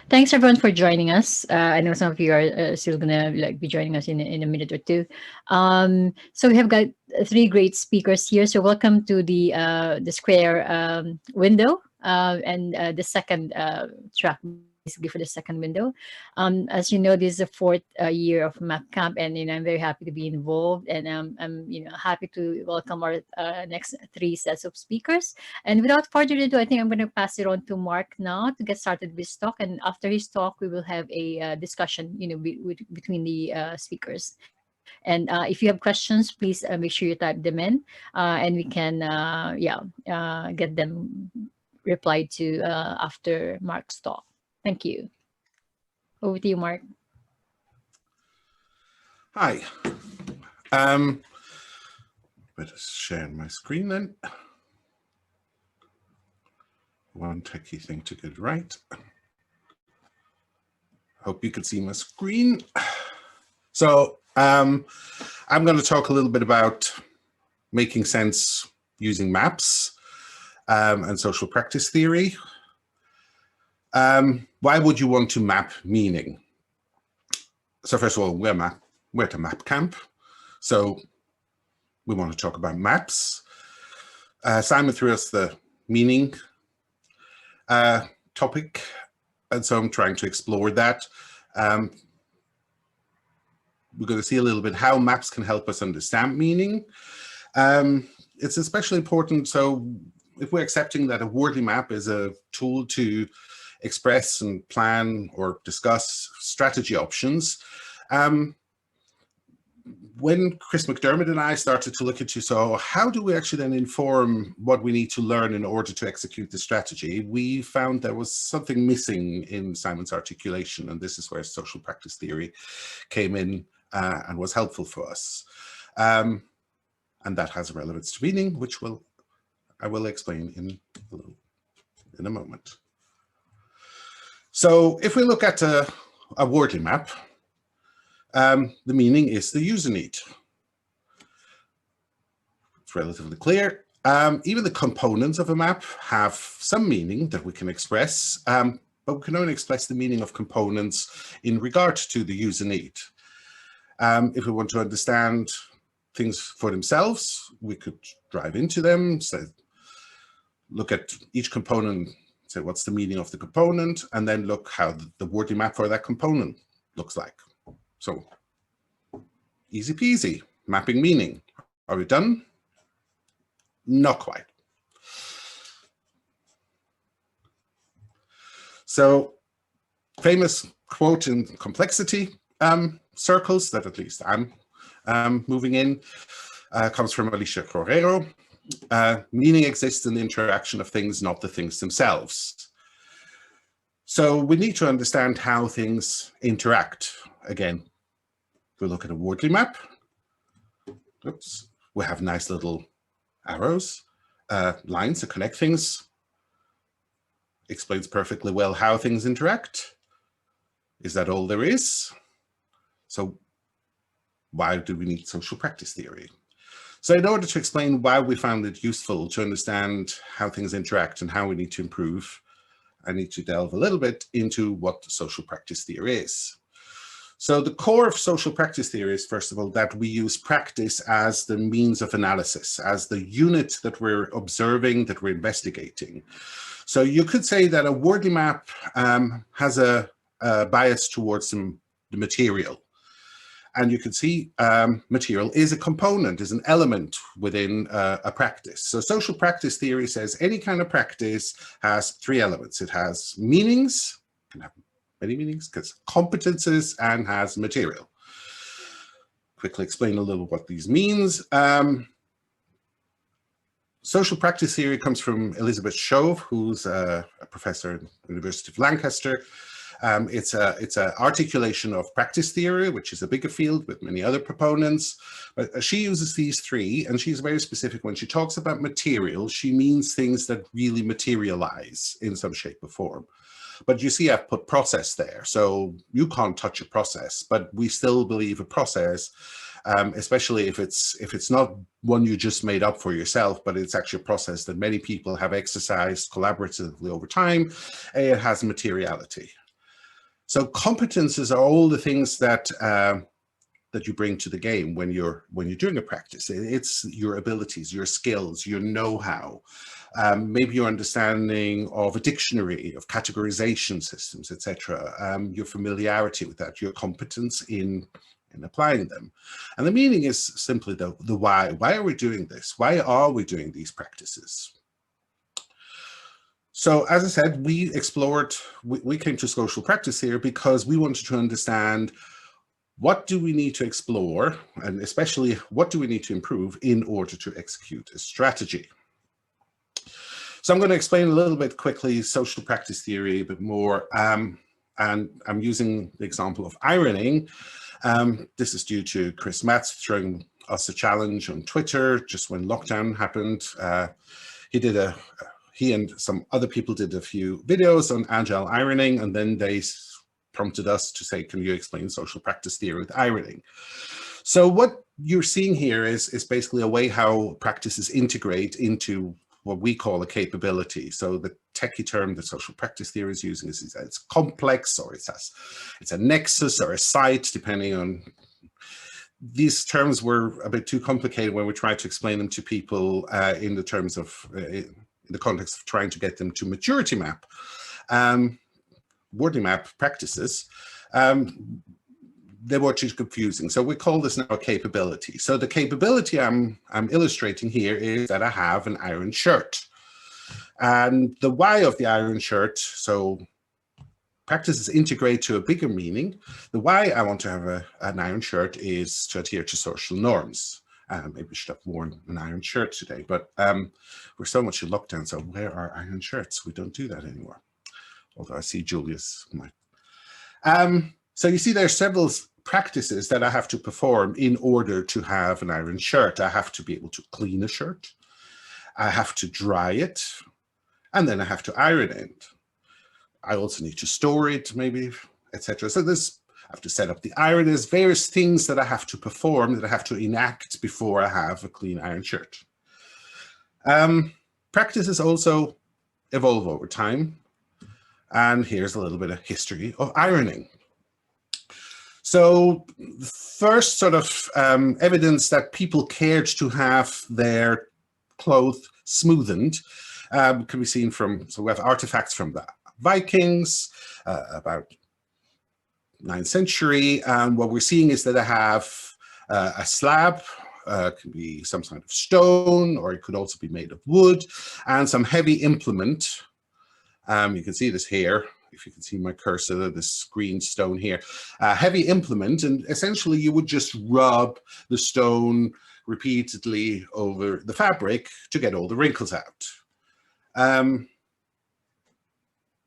Thanks everyone for joining us. I know some of you are still gonna be joining us in a minute or two. So we have got three great speakers here. So welcome to the square window and the second track, basically for the second window. As you know, this is the fourth year of Map Camp, and I'm very happy to be involved, and I'm happy to welcome our next three sets of speakers. And without further ado, I think I'm going to pass it on to Mark now to get started with his talk. And after his talk, we will have a discussion, between the speakers. And if you have questions, please make sure you type them in, and we can, get them replied to after Mark's talk. Thank you. Over to you, Mark. Hi. Better share my screen then. One techie thing to get right. Hope you can see my screen. So I'm going to talk a little bit about making sense using maps and social practice theory. Why would you want to map meaning? So first of all, we're at a map camp. So we want to talk about maps. Simon threw us the meaning topic, and so I'm trying to explore that. We're going to see a little bit how maps can help us understand meaning. It's especially important, so if we're accepting that a wordly map is a tool to express and plan or discuss strategy options, when Chris McDermott and I started to look into, so how do we actually then inform what we need to learn in order to execute the strategy, we found there was something missing in Simon's articulation, and this is where social practice theory came in and was helpful for us. And that has relevance to meaning, which I will explain in a moment. So if we look at a wordly map, the meaning is the user need. It's relatively clear. Even the components of a map have some meaning that we can express, but we can only express the meaning of components in regard to the user need. If we want to understand things for themselves, we could drive into them, say, look at each component, say what's the meaning of the component, and then look how the wordly map for that component looks like. So easy peasy, mapping meaning. Are we done? Not quite. So famous quote in complexity circles that at least I'm moving in comes from Alicia Correro. Meaning exists in the interaction of things, not the things themselves. So we need to understand how things interact. Again, if we look at a wordly map, oops, we have nice little arrows, lines to connect things. Explains perfectly well how things interact. Is that all there is? So why do we need social practice theory? So in order to explain why we found it useful to understand how things interact and how we need to improve, I need to delve a little bit into what social practice theory is. So the core of social practice theory is, first of all, that we use practice as the means of analysis, as the unit that we're observing, that we're investigating. So you could say that a wordly map has a bias towards the material. And you can see material is a component, is an element within a practice. So social practice theory says any kind of practice has three elements. It has meanings, can have many meanings, because competences, and has material. Quickly explain a little what these means. Social practice theory comes from Elizabeth Shove, who's a professor at the University of Lancaster. It's an articulation of practice theory, which is a bigger field with many other proponents. But she uses these three, and she's very specific. When she talks about material, she means things that really materialize in some shape or form. But you see, I've put process there. So you can't touch a process, but we still believe a process, especially if it's not one you just made up for yourself, but it's actually a process that many people have exercised collaboratively over time. It has materiality. So competences are all the things that that you bring to the game when you're doing a practice. It's your abilities, your skills, your know-how, maybe your understanding of a dictionary, of categorization systems, etc. Your familiarity with that, your competence in applying them. And the meaning is simply the why. Why are we doing this? Why are we doing these practices? So as I said, we came to social practice here because we wanted to understand what do we need to explore, and especially what do we need to improve in order to execute a strategy. So I'm going to explain a little bit quickly social practice theory a bit more, and I'm using the example of ironing. This is due to Chris Matz throwing us a challenge on Twitter just when lockdown happened. He and some other people did a few videos on agile ironing, and then they prompted us to say, can you explain social practice theory with ironing? So what you're seeing here is basically a way how practices integrate into what we call a capability. So the techie term that social practice theory is using is it's complex, or it's a nexus or a site, depending on. These terms were a bit too complicated when we tried to explain them to people in the terms of, in the context of trying to get them to maturity map. Wording map practices, they were too confusing. So we call this now a capability. So the capability I'm illustrating here is that I have an iron shirt. And the why of the iron shirt, so practices integrate to a bigger meaning. The why I want to have an iron shirt is to adhere to social norms. Maybe we should have worn an iron shirt today, but we're so much in lockdown, so where are iron shirts? We don't do that anymore. Although I see Julius might. So you see there are several practices that I have to perform in order to have an iron shirt. I have to be able to clean a shirt. I have to dry it, and then I have to iron it. I also need to store it, maybe, etc. So I have to set up the iron. There's various things that I have to perform, that I have to enact before I have a clean iron shirt. Practices also evolve over time. And here's a little bit of history of ironing. So the first sort of evidence that people cared to have their clothes smoothened can be seen from, so we have artifacts from the Vikings, about 9th century. And what we're seeing is that I have a slab, can be some kind of stone, or it could also be made of wood, and some heavy implement. You can see this here, if you can see my cursor, this green stone here, heavy implement, and essentially you would just rub the stone repeatedly over the fabric to get all the wrinkles out.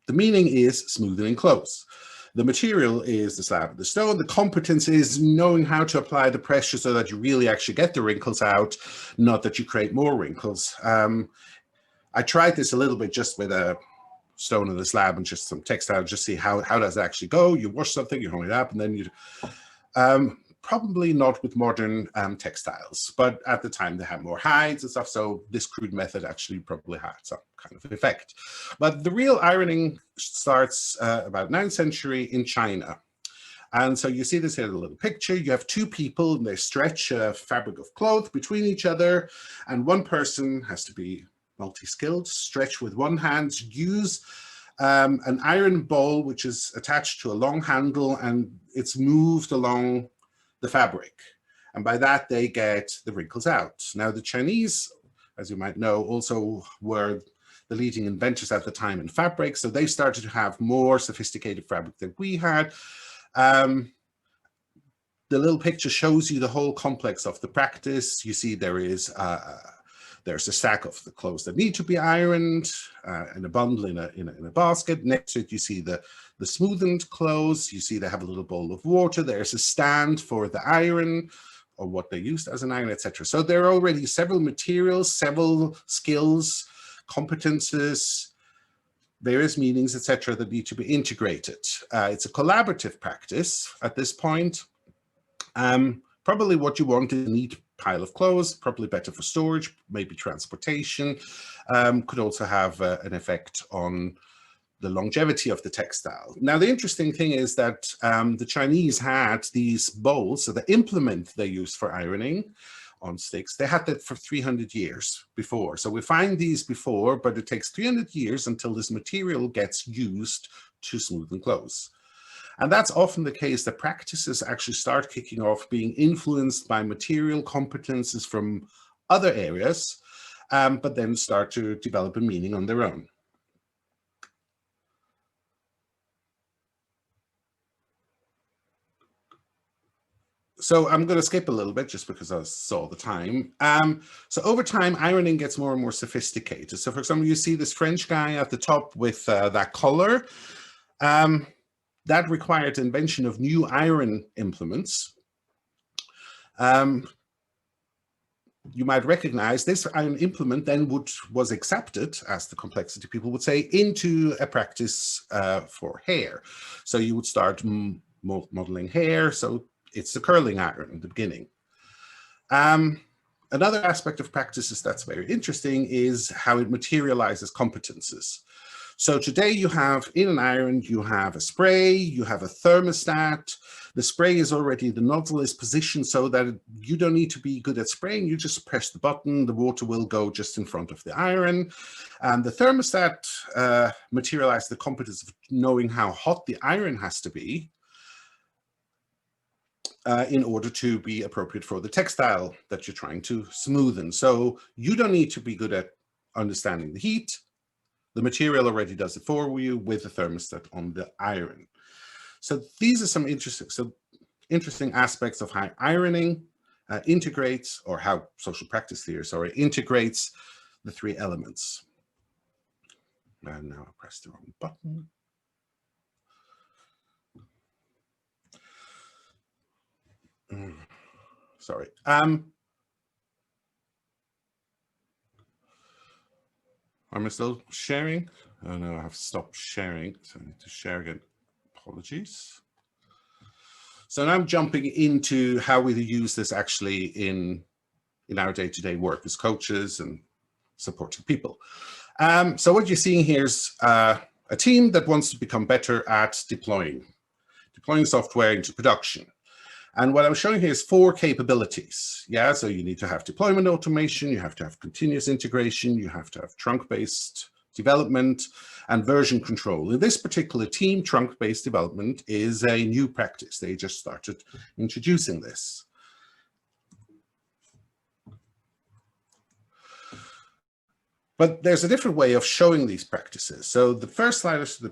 The meaning is smoothing clothes. The material is the slab of the stone. The competence is knowing how to apply the pressure so that you really actually get the wrinkles out, not that you create more wrinkles. I tried this a little bit just with a stone in the slab and just some textile, just see how does it actually go. You wash something, you hang it up, and then you probably not with modern textiles, but at the time they had more hides and stuff, so this crude method actually probably had some kind of effect. But the real ironing starts about 9th century in China. And so you see this here in a little picture. You have two people and they stretch a fabric of cloth between each other, and one person has to be multi-skilled, stretch with one hand, use an iron ball which is attached to a long handle, and it's moved along the fabric. And by that, they get the wrinkles out. Now, the Chinese, as you might know, also were the leading inventors at the time in fabric. So they started to have more sophisticated fabric than we had. The little picture shows you the whole complex of the practice. You see there is there's a stack of the clothes that need to be ironed in a bundle in a basket. Next to it, you see the smoothened clothes. You see they have a little bowl of water. There's a stand for the iron, or what they used as an iron, etc. So there are already several materials, several skills, competences, various meanings, etc., that need to be integrated. It's a collaborative practice at this point. Probably what you want is a neat pile of clothes, probably better for storage, maybe transportation. Could also have an effect on the longevity of the textile. Now, the interesting thing is that the Chinese had these bowls, so the implement they used for ironing on sticks, they had that for 300 years before. So we find these before, but it takes 300 years until this material gets used to smoothen clothes. And that's often the case, that practices actually start kicking off being influenced by material competences from other areas, but then start to develop a meaning on their own. So I'm going to skip a little bit just because I saw the time. So over time, ironing gets more and more sophisticated. So for example, you see this French guy at the top with that collar. That required the invention of new iron implements. You might recognize this iron implement then was accepted, as the complexity people would say, into a practice for hair. So you would start modeling hair. So it's the curling iron in the beginning. Another aspect of practices that's very interesting is how it materializes competences. So today you have, in an iron, you have a spray, you have a thermostat. The spray is already, the nozzle is positioned so that you don't need to be good at spraying. You just press the button, the water will go just in front of the iron. And the thermostat materializes the competence of knowing how hot the iron has to be in order to be appropriate for the textile that you're trying to smoothen. So you don't need to be good at understanding the heat. The material already does it for you with the thermostat on the iron. So these are some interesting aspects of how ironing integrates, or how social practice theory, sorry, integrates the three elements. And now I pressed the wrong button. Sorry. Am I still sharing? Oh no, I have stopped sharing, so I need to share again. Apologies. So now I'm jumping into how we use this actually in our day-to-day work as coaches and supporting people. So what you're seeing here is a team that wants to become better at deploying software into production. And what I'm showing here is 4 capabilities. Yeah, so you need to have deployment automation, you have to have continuous integration, you have to have trunk-based development, and version control. In this particular team, trunk-based development is a new practice. They just started introducing this. But there's a different way of showing these practices. So the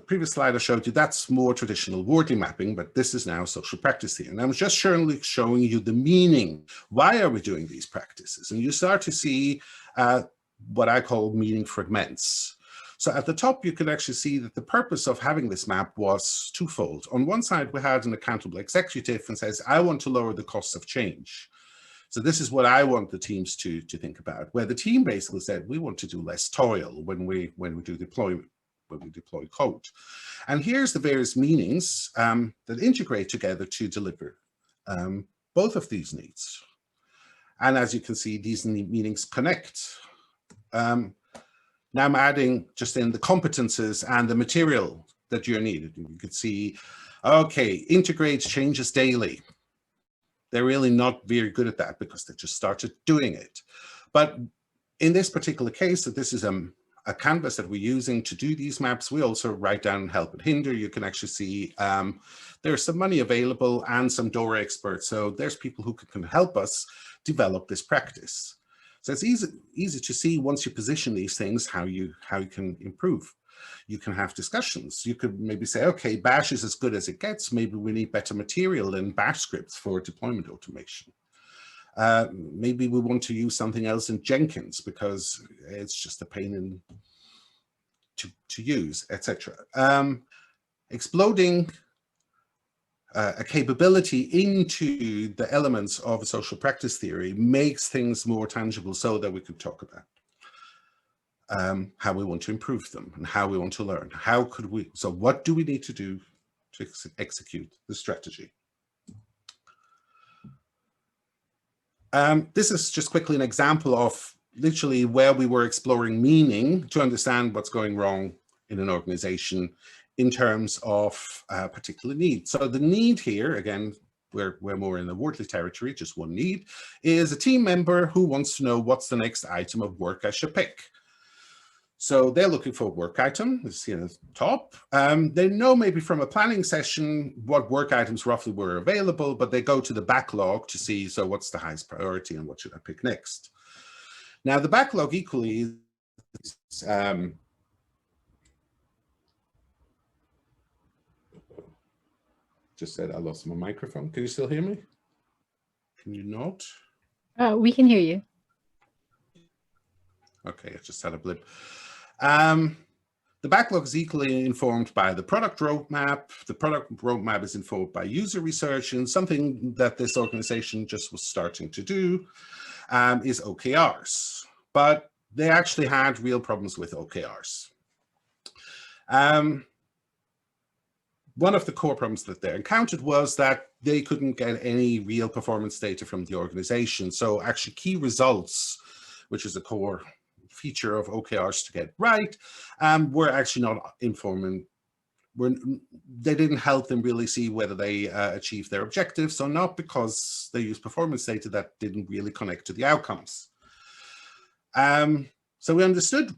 previous slide I showed you, that's more traditional wording mapping, but this is now social practice here. And I'm just showing you the meaning. Why are we doing these practices? And you start to see what I call meaning fragments. So at the top, you can actually see that the purpose of having this map was twofold. On one side, we had an accountable executive and says, I want to lower the costs of change. So this is what I want the teams to think about, where the team basically said, we want to do less toil when we do deployment, when we deploy code. And here's the various meanings that integrate together to deliver both of these needs. And as you can see, these meanings connect. Now I'm adding just in the competences and the material that you're needed. You can see, okay, integrates changes daily. They're really not very good at that because they just started doing it. But in this particular case, so this is a canvas that we're using to do these maps. We also write down help and hinder. You can actually see there's some money available and some door experts. So there's people who can help us develop this practice. So it's easy to see once you position these things, how you can improve. You can have discussions. You could maybe say, okay, Bash is as good as it gets. Maybe we need better material than Bash scripts for deployment automation. Maybe we want to use something else in Jenkins because it's just a pain to use, etc. Exploding a capability into the elements of a social practice theory makes things more tangible so that we could talk about how we want to improve them and how we want to learn. How could we, so what do we need to do to execute the strategy? This is just quickly an example of literally where we were exploring meaning to understand what's going wrong in an organization in terms of particular need. So the need here, again, we're more in the Wordly territory, just one need, is a team member who wants to know what's the next item of work I should pick. So they're looking for a work item, you see at the top. They know maybe from a planning session what work items roughly were available, but they go to the backlog to see, so what's the highest priority and what should I pick next? Now the backlog equally is, just said I lost my microphone. Can you still hear me? Can you not? We can hear you. Okay, I just had a blip. The backlog is equally informed by the product roadmap. The product roadmap is informed by user research, and something that this organization just was starting to do is OKRs. But they actually had real problems with OKRs. One of the core problems that they encountered was that they couldn't get any real performance data from the organization. So actually key results, which is a core feature of OKRs to get right, were actually not informing, they didn't help them really see whether they achieved their objectives. So not because they used performance data that didn't really connect to the outcomes. So we understood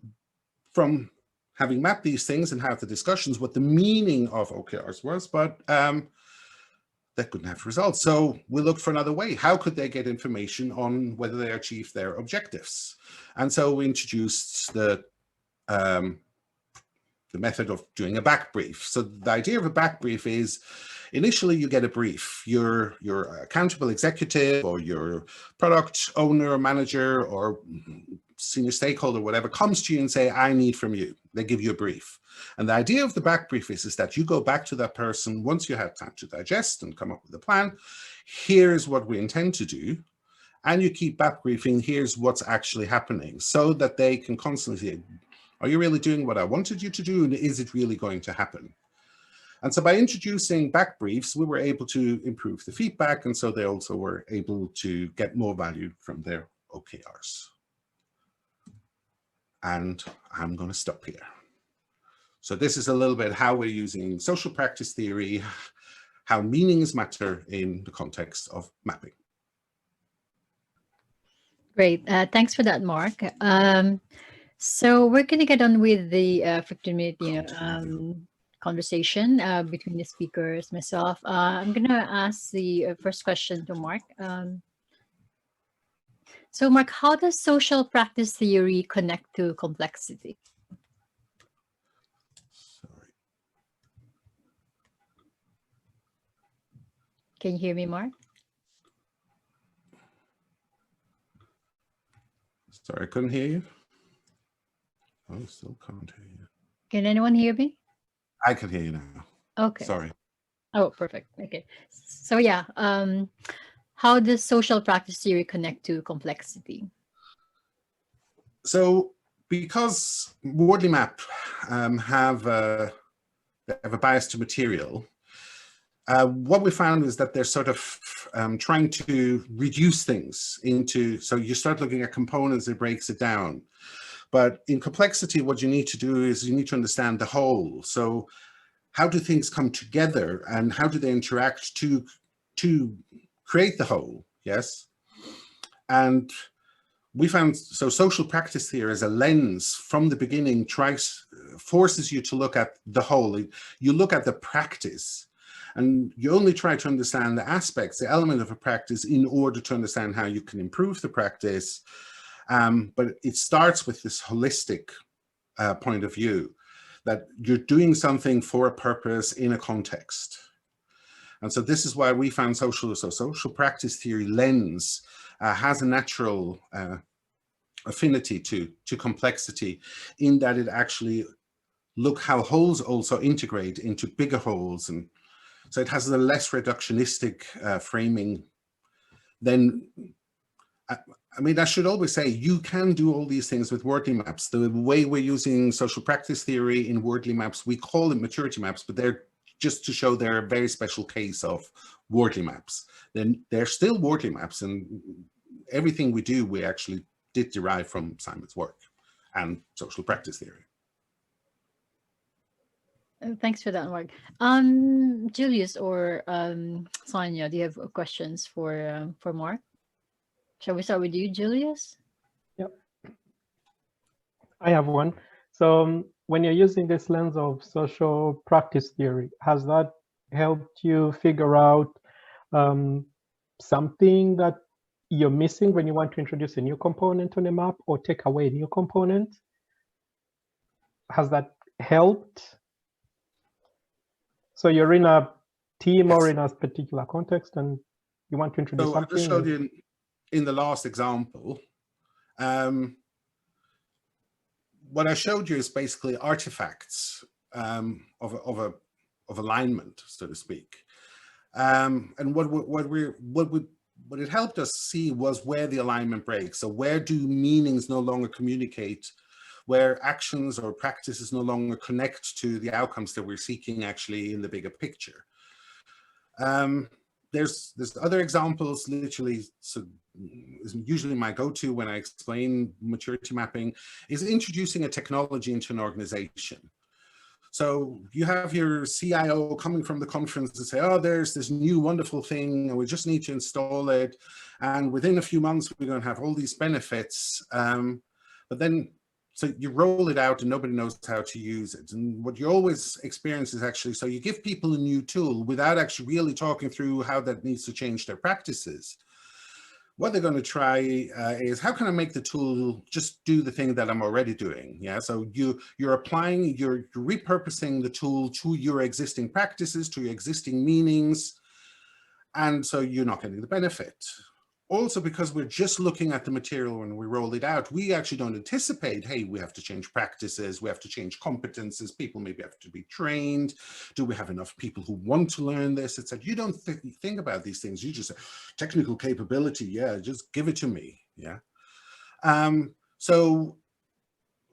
from having mapped these things and had the discussions what the meaning of OKRs was, but they couldn't have results. So we looked for another way. How could they get information on whether they achieved their objectives? And so we introduced the method of doing a back brief. So the idea of a back brief is initially you get a brief. Your accountable executive or your product owner or manager or senior stakeholder, whatever, comes to you and say, I need from you. They give you a brief. And the idea of the back brief is that you go back to that person once you have time to digest and come up with a plan. Here's what we intend to do. And you keep back briefing, here's what's actually happening, so that they can constantly say, are you really doing what I wanted you to do? And is it really going to happen? And so by introducing back briefs, we were able to improve the feedback. And so they also were able to get more value from their OKRs. And I'm going to stop here. So this is a little bit how we're using social practice theory, how meanings matter in the context of mapping. Great. Thanks for that, Mark. So we're going to get on with the 15-minute conversation between the speakers, myself. I'm going to ask the first question to Mark. So Mark, how does social practice theory connect to complexity? Can you hear me, Mark? Sorry, I couldn't hear you. Oh, still can't hear you. Can anyone hear me? I can hear you now. Okay. Sorry. Oh, perfect. Okay. So yeah, how does social practice theory connect to complexity? So because Wordly Map have a bias to material, what we found is that they're sort of trying to reduce things into, so you start looking at components, it breaks it down. But in complexity, what you need to do is you need to understand the whole. So how do things come together and how do they interact to create the whole? Yes. And we found, so social practice theory as a lens from the beginning forces you to look at the whole. You look at the practice and you only try to understand the aspects, the element of a practice in order to understand how you can improve the practice. But it starts with this holistic point of view that you're doing something for a purpose in a context. And so this is why we found social practice theory lens has a natural affinity to complexity in that it actually look how wholes also integrate into bigger wholes. And so it has a less reductionistic framing than, I mean, I should always say you can do all these things with Wordly maps. The way we're using social practice theory in Wordly maps, we call it maturity maps, but they're just to show they're a very special case of Wordly maps. Then they're still Wordly maps, and everything we do, we actually did derive from Simon's work and social practice theory. Thanks for that, Mark. Julius or Sonia, do you have questions for Mark? Shall we start with you, Julius? Yep, I have one. So when you're using this lens of social practice theory, has that helped you figure out um, something that you're missing when you want to introduce a new component on a map or take away a new component? Has that helped? So you're in a team or Yes. in a particular context and you want to introduce So I just something? showed you in the last example. What I showed you is basically artifacts of alignment, so to speak. And what it helped us see was where the alignment breaks. So where do meanings no longer communicate, where actions or practices no longer connect to the outcomes that we're seeking actually in the bigger picture. There's other examples, literally, so usually my go-to when I explain maturity mapping is introducing a technology into an organization. So you have your CIO coming from the conference and say, oh, there's this new wonderful thing and we just need to install it. And within a few months, we're going to have all these benefits. But then, so you roll it out and nobody knows how to use it. And what you always experience is actually, so you give people a new tool without actually really talking through how that needs to change their practices. What they're going to try is, how can I make the tool just do the thing that I'm already doing? Yeah, so you're applying, you're repurposing the tool to your existing practices, to your existing meanings, and so you're not getting the benefit. Also, because we're just looking at the material when we roll it out, we actually don't anticipate, hey, we have to change practices, we have to change competences, people maybe have to be trained. Do we have enough people who want to learn this? It's like, you don't think about these things. You just say, technical capability, yeah, just give it to me, yeah. So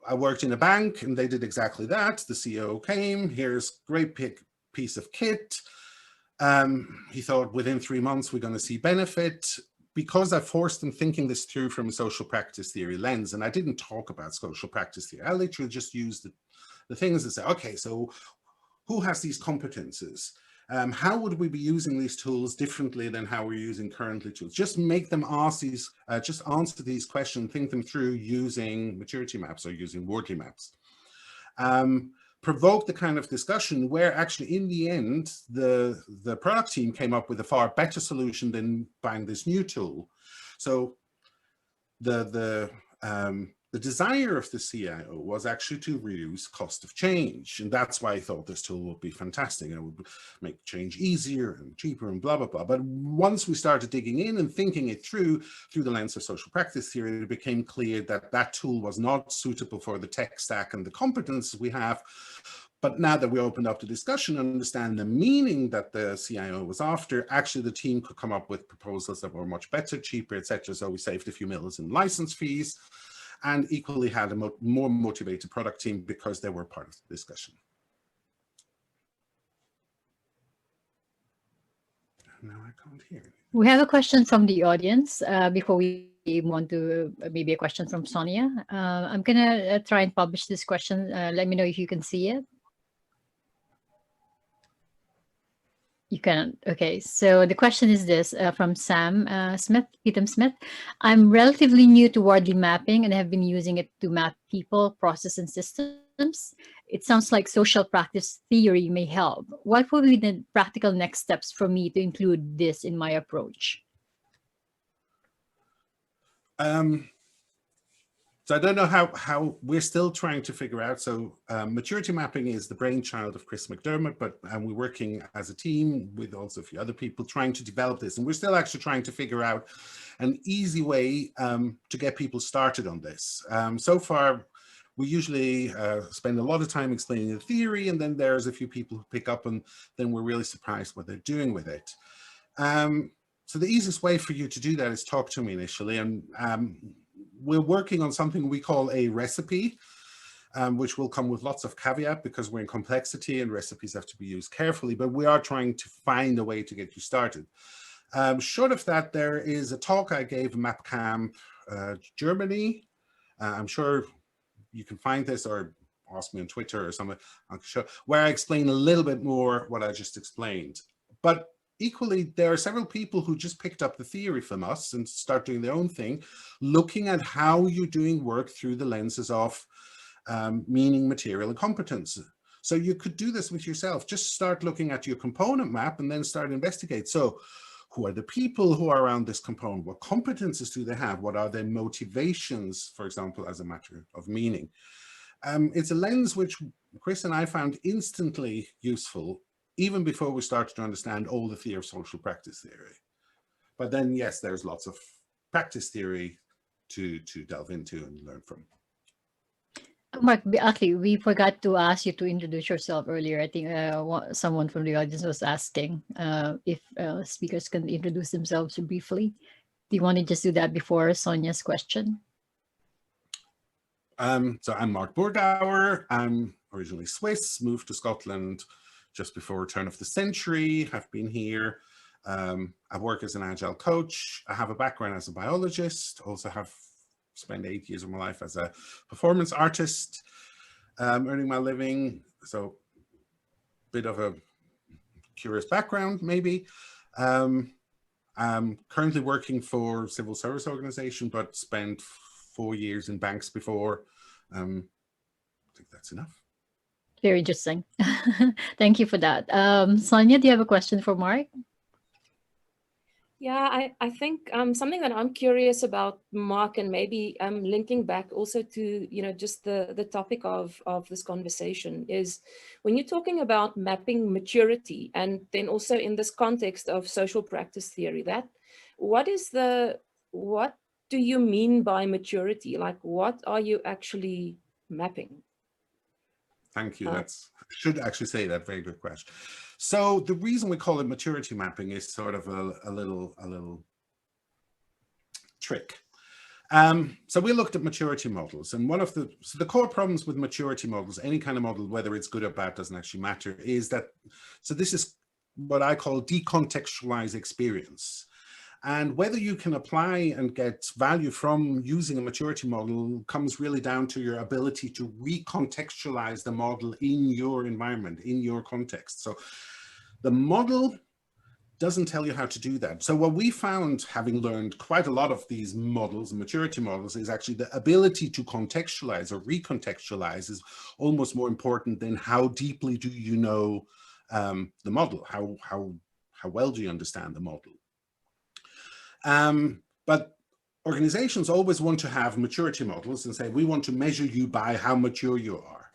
I worked in a bank and they did exactly that. The CEO came, here's great piece of kit. He thought within 3 months, we're going to see benefit. Because I forced them thinking this through from a social practice theory lens, and I didn't talk about social practice theory, I literally just used the things that say, okay, so who has these competences? How would we be using these tools differently than how we're using currently tools? Just make them ask these, just answer these questions, think them through using maturity maps or using Wordly maps. Provoke the kind of discussion where actually in the end, the product team came up with a far better solution than buying this new tool. So the desire of the CIO was actually to reduce cost of change. And that's why I thought this tool would be fantastic. It would make change easier and cheaper and blah, blah, blah. But once we started digging in and thinking it through the lens of social practice theory, it became clear that that tool was not suitable for the tech stack and the competences we have. But now that we opened up the discussion and understand the meaning that the CIO was after, actually the team could come up with proposals that were much better, cheaper, etc. So we saved a few millions in license fees and equally had a more motivated product team because they were part of the discussion. Now I can't hear anything. We have a question from the audience before we move on to maybe a question from Sonia. I'm going to try and publish this question. Let me know if you can see it. You can. Okay. So the question is this from Sam Smith, Peter Smith. I'm relatively new to Wordly mapping and have been using it to map people, process, and systems. It sounds like social practice theory may help. What would be the practical next steps for me to include this in my approach? So I don't know how we're still trying to figure out. So maturity mapping is the brainchild of Chris McDermott, but we're working as a team with also a few other people trying to develop this. And we're still actually trying to figure out an easy way to get people started on this. So far, we usually spend a lot of time explaining the theory, and then there's a few people who pick up and then we're really surprised what they're doing with it. So the easiest way for you to do that is talk to me initially. And we're working on something we call a recipe, which will come with lots of caveat because we're in complexity and recipes have to be used carefully, but we are trying to find a way to get you started. Short of that, there is a talk I gave in MapCamp Germany. I'm sure you can find this, or ask me on Twitter or something, I'll show where I explain a little bit more what I just explained. But equally, there are several people who just picked up the theory from us and start doing their own thing, looking at how you're doing work through the lenses of meaning, material, and competence. So you could do this with yourself. Just start looking at your component map and then start investigate. So who are the people who are around this component? What competences do they have? What are their motivations, for example, as a matter of meaning? It's a lens which Chris and I found instantly useful, even before we started to understand all the theory of social practice theory. But then, yes, there's lots of practice theory to delve into and learn from. Mark, actually, we forgot to ask you to introduce yourself earlier. I think someone from the audience was asking if speakers can introduce themselves briefly. Do you want to just do that before Sonja's question? So I'm Marc Burgauer. I'm originally Swiss, moved to Scotland just before turn of the century. I've been here. I work as an agile coach. I have a background as a biologist. Also have spent 8 years of my life as a performance artist, earning my living. So a bit of a curious background, maybe. I'm currently working for a civil service organization, but spent 4 years in banks before. I think that's enough. Very interesting. Thank you for that. Sonja, do you have a question for Mark? Yeah, I think something that I'm curious about, Mark, and maybe linking back also to, just the topic of this conversation is when you're talking about mapping maturity, and then also in this context of social practice theory, what do you mean by maturity? Like, what are you actually mapping? Thank you. I should actually say that. Very good question. So the reason we call it maturity mapping is sort of a little trick. So we looked at maturity models, and one of the core problems with maturity models, any kind of model, whether it's good or bad, doesn't actually matter, is that, so this is what I call decontextualized experience. And whether you can apply and get value from using a maturity model comes really down to your ability to recontextualize the model in your environment, in your context. So the model doesn't tell you how to do that. So what we found, having learned quite a lot of these models, maturity models, is actually the ability to contextualize or recontextualize is almost more important than how deeply do you know the model, how well do you understand the model. But organizations always want to have maturity models and say, we want to measure you by how mature you are.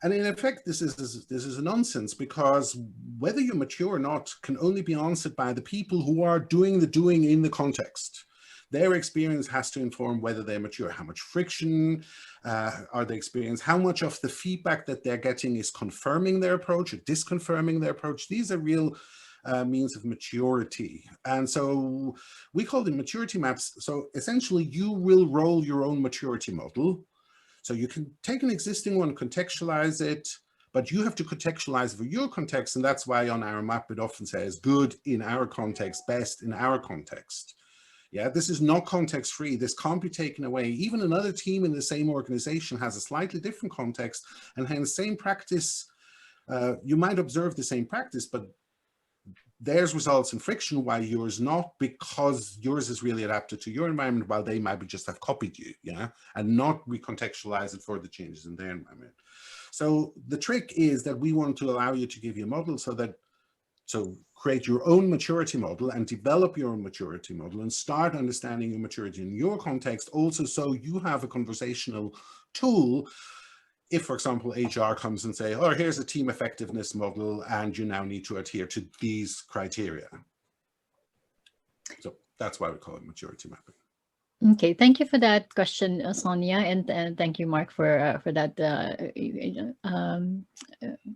And in effect, this is a nonsense, because whether you're mature or not can only be answered by the people who are doing the doing in the context. Their experience has to inform whether they're mature. How much friction are they experiencing? How much of the feedback that they're getting is confirming their approach or disconfirming their approach? These are real means of maturity. And so we call them maturity maps. So essentially you will roll your own maturity model. So you can take an existing one, contextualize it, but you have to contextualize for your context. And that's why on our map, it often says good in our context, best in our context. Yeah, this is not context free. This can't be taken away. Even another team in the same organization has a slightly different context, and hence same practice. You might observe the same practice, but theirs results in friction, while yours not, because yours is really adapted to your environment, while they might just have copied you, yeah, and not recontextualize it for the changes in their environment. So the trick is that we want to allow you to give you a model so create your own maturity model and develop your own maturity model and start understanding your maturity in your context, also so you have a conversational tool. If, for example, HR comes and say, oh, here's a team effectiveness model, and you now need to adhere to these criteria. So that's why we call it maturity mapping. Okay, thank you for that question, Sonja, and thank you, Mark, for that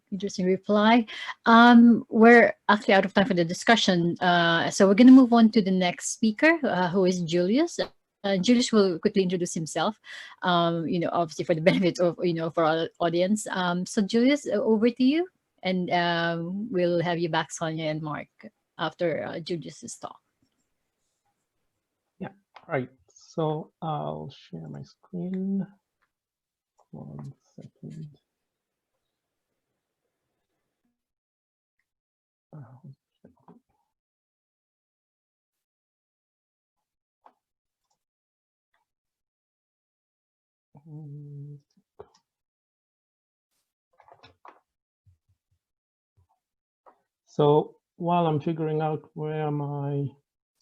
interesting reply. We're actually out of time for the discussion, so we're going to move on to the next speaker, who is Julius. Julius will quickly introduce himself, obviously for the benefit of, for our audience. So Julius, over to you, and we'll have you back, Sonja and Mark, after Julius's talk. Yeah, right. So I'll share my screen. 1 second. So while I'm figuring out where my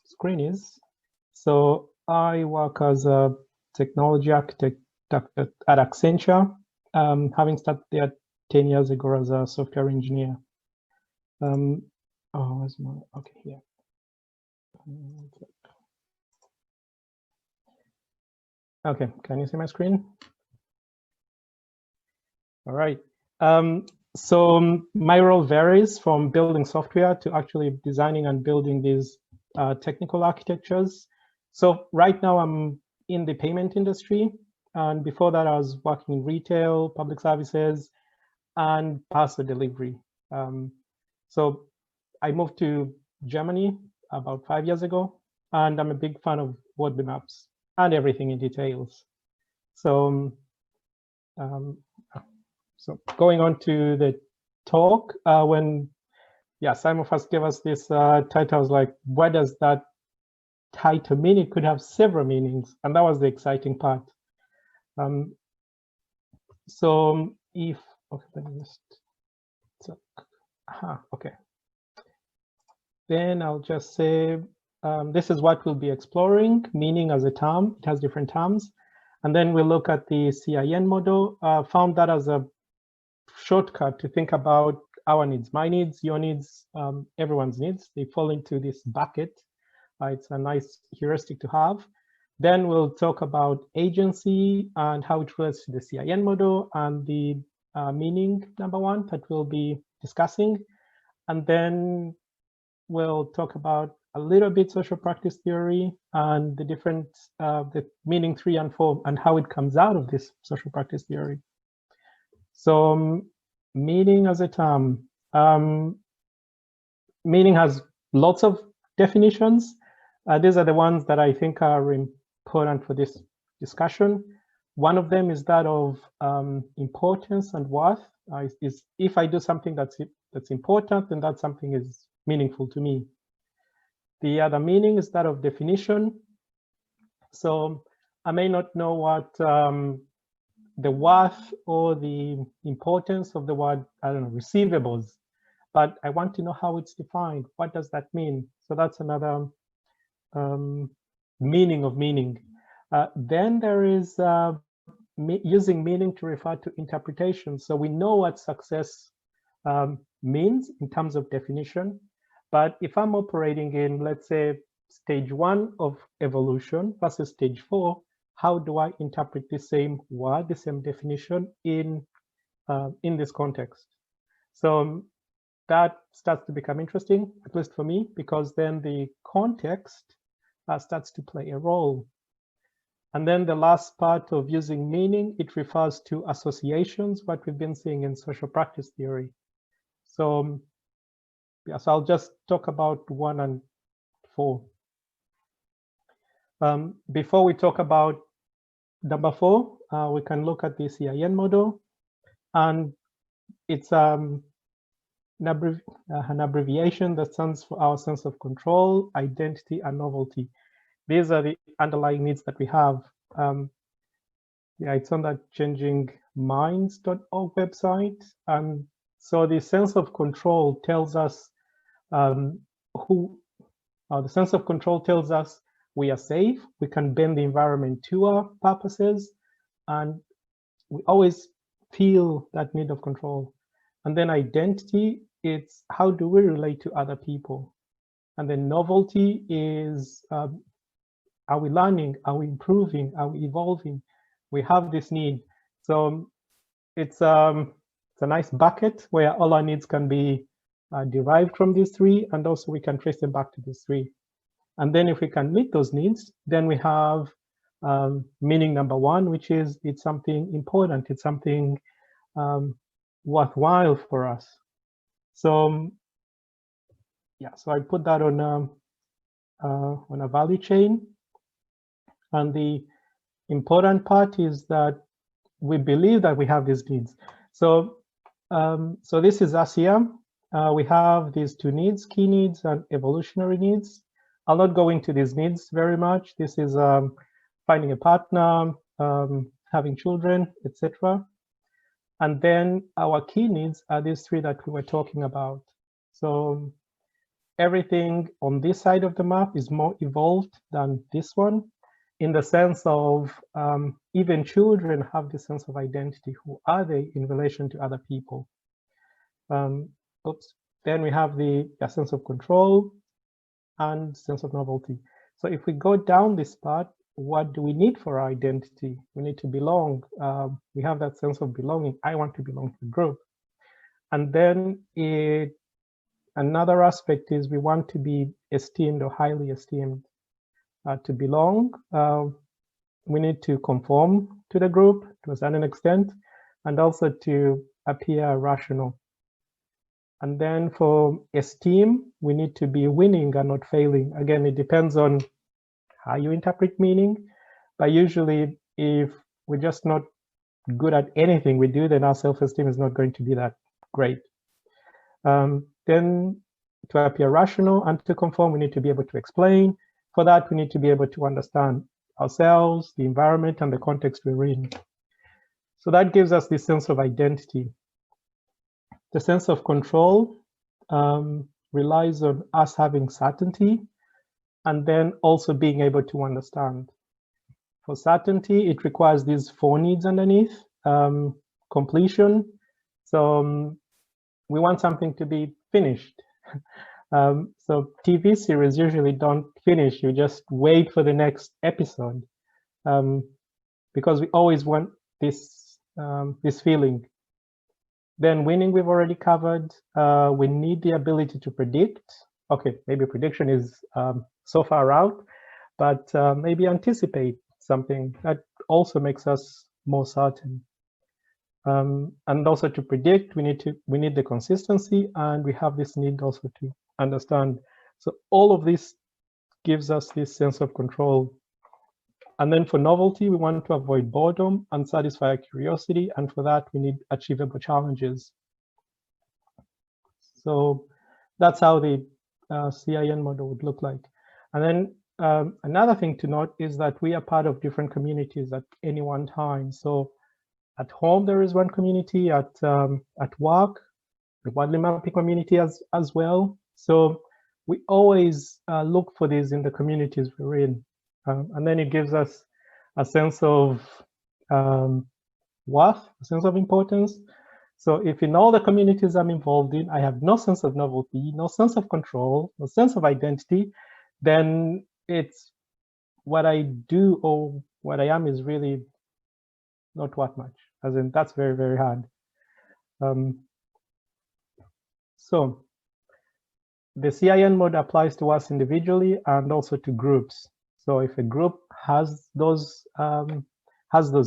screen is, so I work as a technology architect at Accenture, having started there 10 years ago as a software engineer. Oh, where's my, okay, here. Okay, can you see my screen? All right. So my role varies from building software to actually designing and building these technical architectures. So right now I'm in the payment industry. And before that, I was working in retail, public services, and parcel delivery. So I moved to Germany about 5 years ago, and I'm a big fan of word maps and everything in details. So going on to the talk, when Simon first gave us this title, I was like, what does that title mean? It could have several meanings, and that was the exciting part. So if, okay, let me just, okay. Then I'll just say, this is what we'll be exploring, meaning as a term. It has different terms. And then we'll look at the CIN model. Found that as a shortcut to think about our needs, my needs, your needs, everyone's needs. They fall into this bucket. It's a nice heuristic to have. Then we'll talk about agency and how it relates to the CIN model and the meaning #1 that we'll be discussing. And then we'll talk about a little bit social practice theory and the different, the meaning 3 and 4 and how it comes out of this social practice theory. So meaning as a term, meaning has lots of definitions. These are the ones that I think are important for this discussion. One of them is that of importance and worth. Is if I do something that's important, then that something is meaningful to me. The other meaning is that of definition. So I may not know what the worth or the importance of the word, I don't know, receivables, but I want to know how it's defined. What does that mean? So that's another meaning of meaning. Then there is using meaning to refer to interpretation. So we know what success means in terms of definition, but if I'm operating in, let's say, stage 1 of evolution versus stage 4, how do I interpret the same word, the same definition in this context? So that starts to become interesting, at least for me, because then the context starts to play a role. And then the last part of using meaning, it refers to associations, what we've been seeing in social practice theory. So yes, I'll just talk about 1 and 4. Before we talk about #4, we can look at the CIN model, and it's an abbreviation that stands for our sense of control, identity, and novelty. These are the underlying needs that we have. It's on that changingminds.org website. So the sense of control tells us the sense of control tells us we are safe, we can bend the environment to our purposes, and we always feel that need of control. And then identity, it's how do we relate to other people? And then novelty is, are we learning? Are we improving? Are we evolving? We have this need. So it's a nice bucket where all our needs can be derived from these 3, and also we can trace them back to these 3. And then if we can meet those needs, then we have meaning #1, which is it's something important. It's something worthwhile for us. So so I put that on a value chain. And the important part is that we believe that we have these needs. So, so this is us here. We have these two needs, key needs and evolutionary needs. I'll not go into these needs very much. This is finding a partner, having children, etc. And then our key needs are these three that we were talking about. So everything on this side of the map is more evolved than this one, in the sense of even children have this sense of identity. Who are they in relation to other people? Then we have the sense of control and sense of novelty. So if we go down this part, what do we need for our identity? We need to belong. We have that sense of belonging. I want to belong to the group. And then another aspect is we want to be esteemed or highly esteemed. To belong, we need to conform to the group to a certain extent, and also to appear rational. And then for esteem, we need to be winning and not failing. Again, it depends on how you interpret meaning, but usually if we're just not good at anything we do, then our self-esteem is not going to be that great. Then to appear rational and to conform, we need to be able to explain. For that, we need to be able to understand ourselves, the environment, and the context we're in. So that gives us this sense of identity. The sense of control relies on us having certainty and then also being able to understand. For certainty, it requires these four needs underneath. Completion. So we want something to be finished. So TV series usually don't finish. You just wait for the next episode because we always want this feeling. Then winning, we've already covered. We need the ability to predict. Okay, maybe prediction is so far out, but maybe anticipate something. That also makes us more certain. And also to predict, we need the consistency, and we have this need also to understand. So all of this gives us this sense of control. And then for novelty, we want to avoid boredom and satisfy our curiosity. And for that, we need achievable challenges. So that's how the CIN model would look like. And then another thing to note is that we are part of different communities at any one time. So at home, there is one community. At work, the widely mapping community as well. So we always look for these in the communities we're in. And then it gives us a sense of worth, a sense of importance. So if in all the communities I'm involved in, I have no sense of novelty, no sense of control, no sense of identity, then it's what I do or what I am is really not worth much. As in, that's very, very hard. So the CIN mode applies to us individually and also to groups. So if a group has those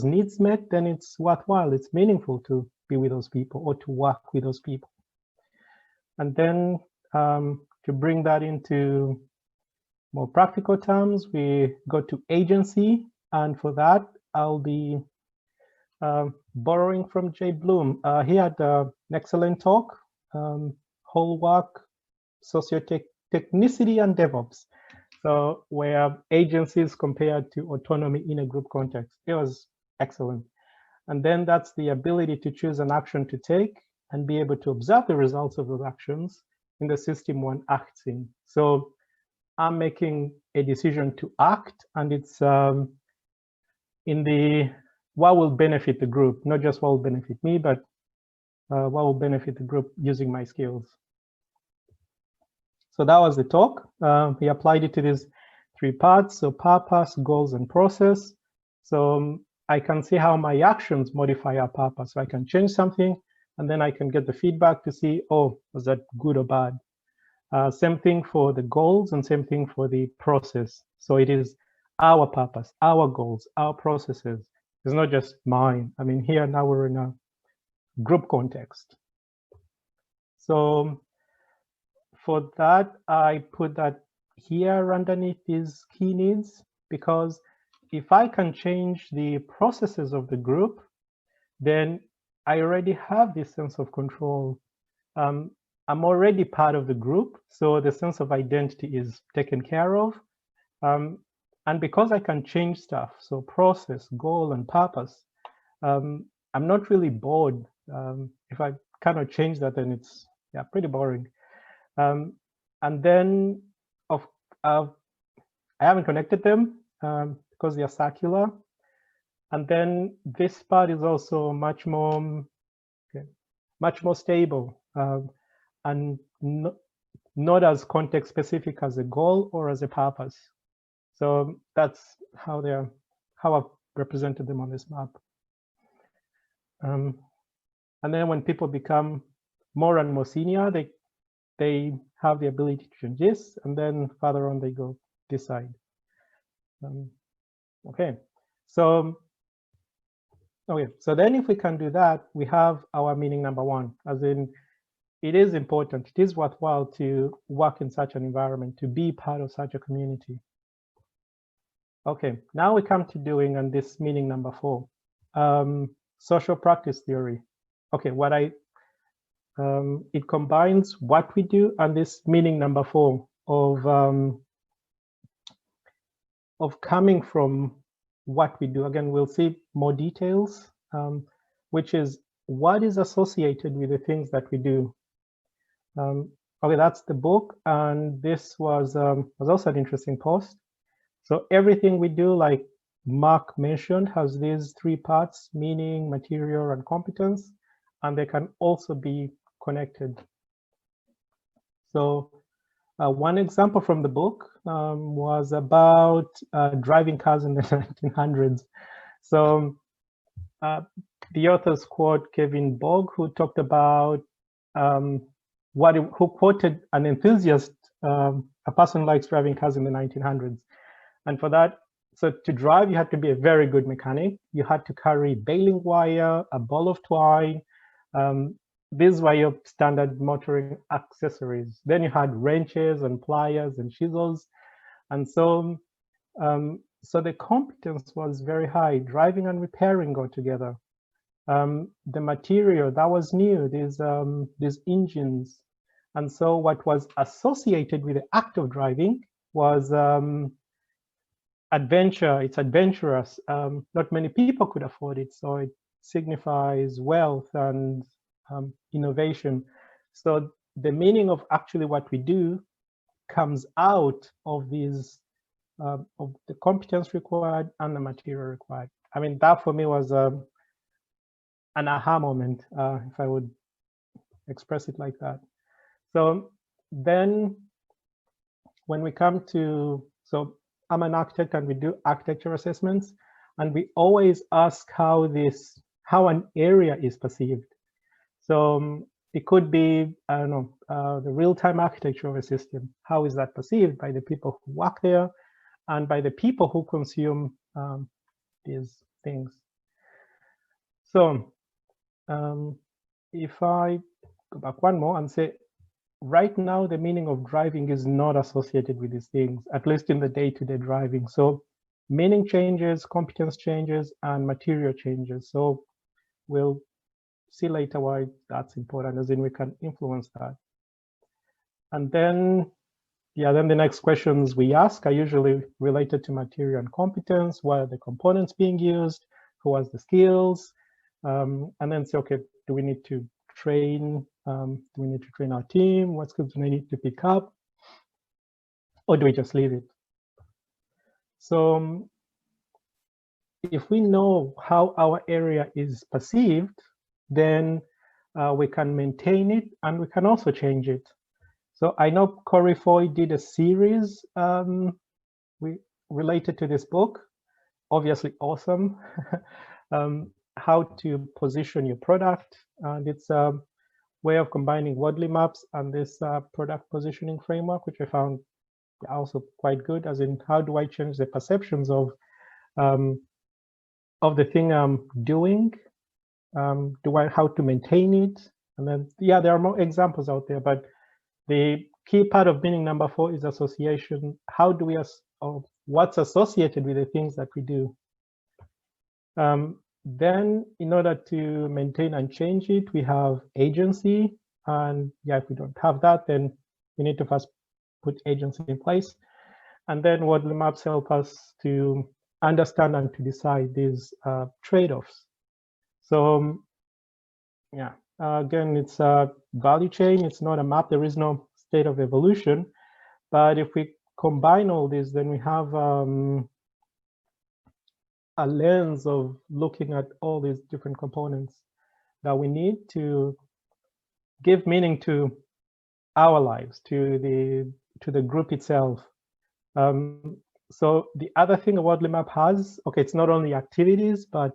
needs met, then it's worthwhile. It's meaningful to be with those people or to work with those people. And then to bring that into more practical terms, we go to agency. And for that, I'll be borrowing from Jay Bloom. He had an excellent talk, whole work, socio-technicity and DevOps. So where agencies compared to autonomy in a group context. It was excellent. And then that's the ability to choose an action to take and be able to observe the results of those actions in the system one acts in. So I'm making a decision to act, and it's in the what will benefit the group, not just what will benefit me, but what will benefit the group using my skills. So that was the talk. We applied it to these three parts, so purpose, goals, and process. So I can see how my actions modify our purpose. So I can change something, and then I can get the feedback to see, oh, was that good or bad? Same thing for the goals and same thing for the process. So it is our purpose, our goals, our processes. It's not just mine. I mean, here now we're in a group context. So for that, I put that here underneath these key needs, because if I can change the processes of the group, then I already have this sense of control. I'm already part of the group, so the sense of identity is taken care of. And because I can change stuff, so process, goal, and purpose, I'm not really bored. If I cannot change that, then it's pretty boring. And then I haven't connected them because they are circular. And then this part is also much more stable and not as context specific as a goal or as a purpose. So that's how I've represented them on this map. And then when people become more and more senior, they have the ability to change this, and then further on they go this side. Okay, so then if we can do that, we have our meaning number one, as in it is important, it is worthwhile to work in such an environment, to be part of such a community. Okay, now we come to doing and this meaning number four, social practice theory. Okay, it combines what we do and this meaning number four of coming from what we do. Again, we'll see more details, which is what is associated with the things that we do. Okay, that's the book, and this was also an interesting post. So everything we do, like Marc mentioned, has these three parts: meaning, material, and competence, and they can also be connected. So one example from the book was about driving cars in the 1900s. So the authors quote Kevin Bogg, who talked about who quoted an enthusiast, a person who likes driving cars in the 1900s. And for that, so to drive, you had to be a very good mechanic. You had to carry baling wire, a ball of twine. These were your standard motoring accessories. Then you had wrenches and pliers and chisels. And so, so the competence was very high. Driving and repairing go together. The material, that was new, these engines. And so what was associated with the act of driving was adventure. It's adventurous. Not many people could afford it, so it signifies wealth and innovation. So the meaning of actually what we do comes out of these of the competence required and the material required. I mean, that for me was an aha moment, if I would express it like that. So then when we come to, so I'm an architect and we do architecture assessments, and we always ask how an area is perceived. So it could be, I don't know, the real-time architecture of a system. How is that perceived by the people who work there and by the people who consume these things? So if I go back one more and say, right now, the meaning of driving is not associated with these things, at least in the day-to-day driving. So meaning changes, competence changes, and material changes. So we'll see later why that's important, as in we can influence that. And then, then the next questions we ask are usually related to material and competence. What are the components being used? Who has the skills? And then say, okay, do we need to train? Do we need to train our team? What skills do we need to pick up? Or do we just leave it? So if we know how our area is perceived, then we can maintain it and we can also change it. So I know Corey Foy did a series related to this book, obviously awesome, how to position your product. And it's a way of combining Wordly maps and this product positioning framework, which I found also quite good, as in how do I change the perceptions of the thing I'm doing? How to maintain it? And then, there are more examples out there, but the key part of meaning number 4 is association. How do we, what's associated with the things that we do? then in order to maintain and change it, we have agency. And yeah, if we don't have that, then we need to first put agency in place. And then what the maps help us to understand and to decide these trade-offs. So yeah, again, it's a value chain. It's not a map. There is no state of evolution. But if we combine all this, then we have a lens of looking at all these different components that we need to give meaning to our lives, to the group itself. So the other thing a Wordly map has, okay, it's not only activities, but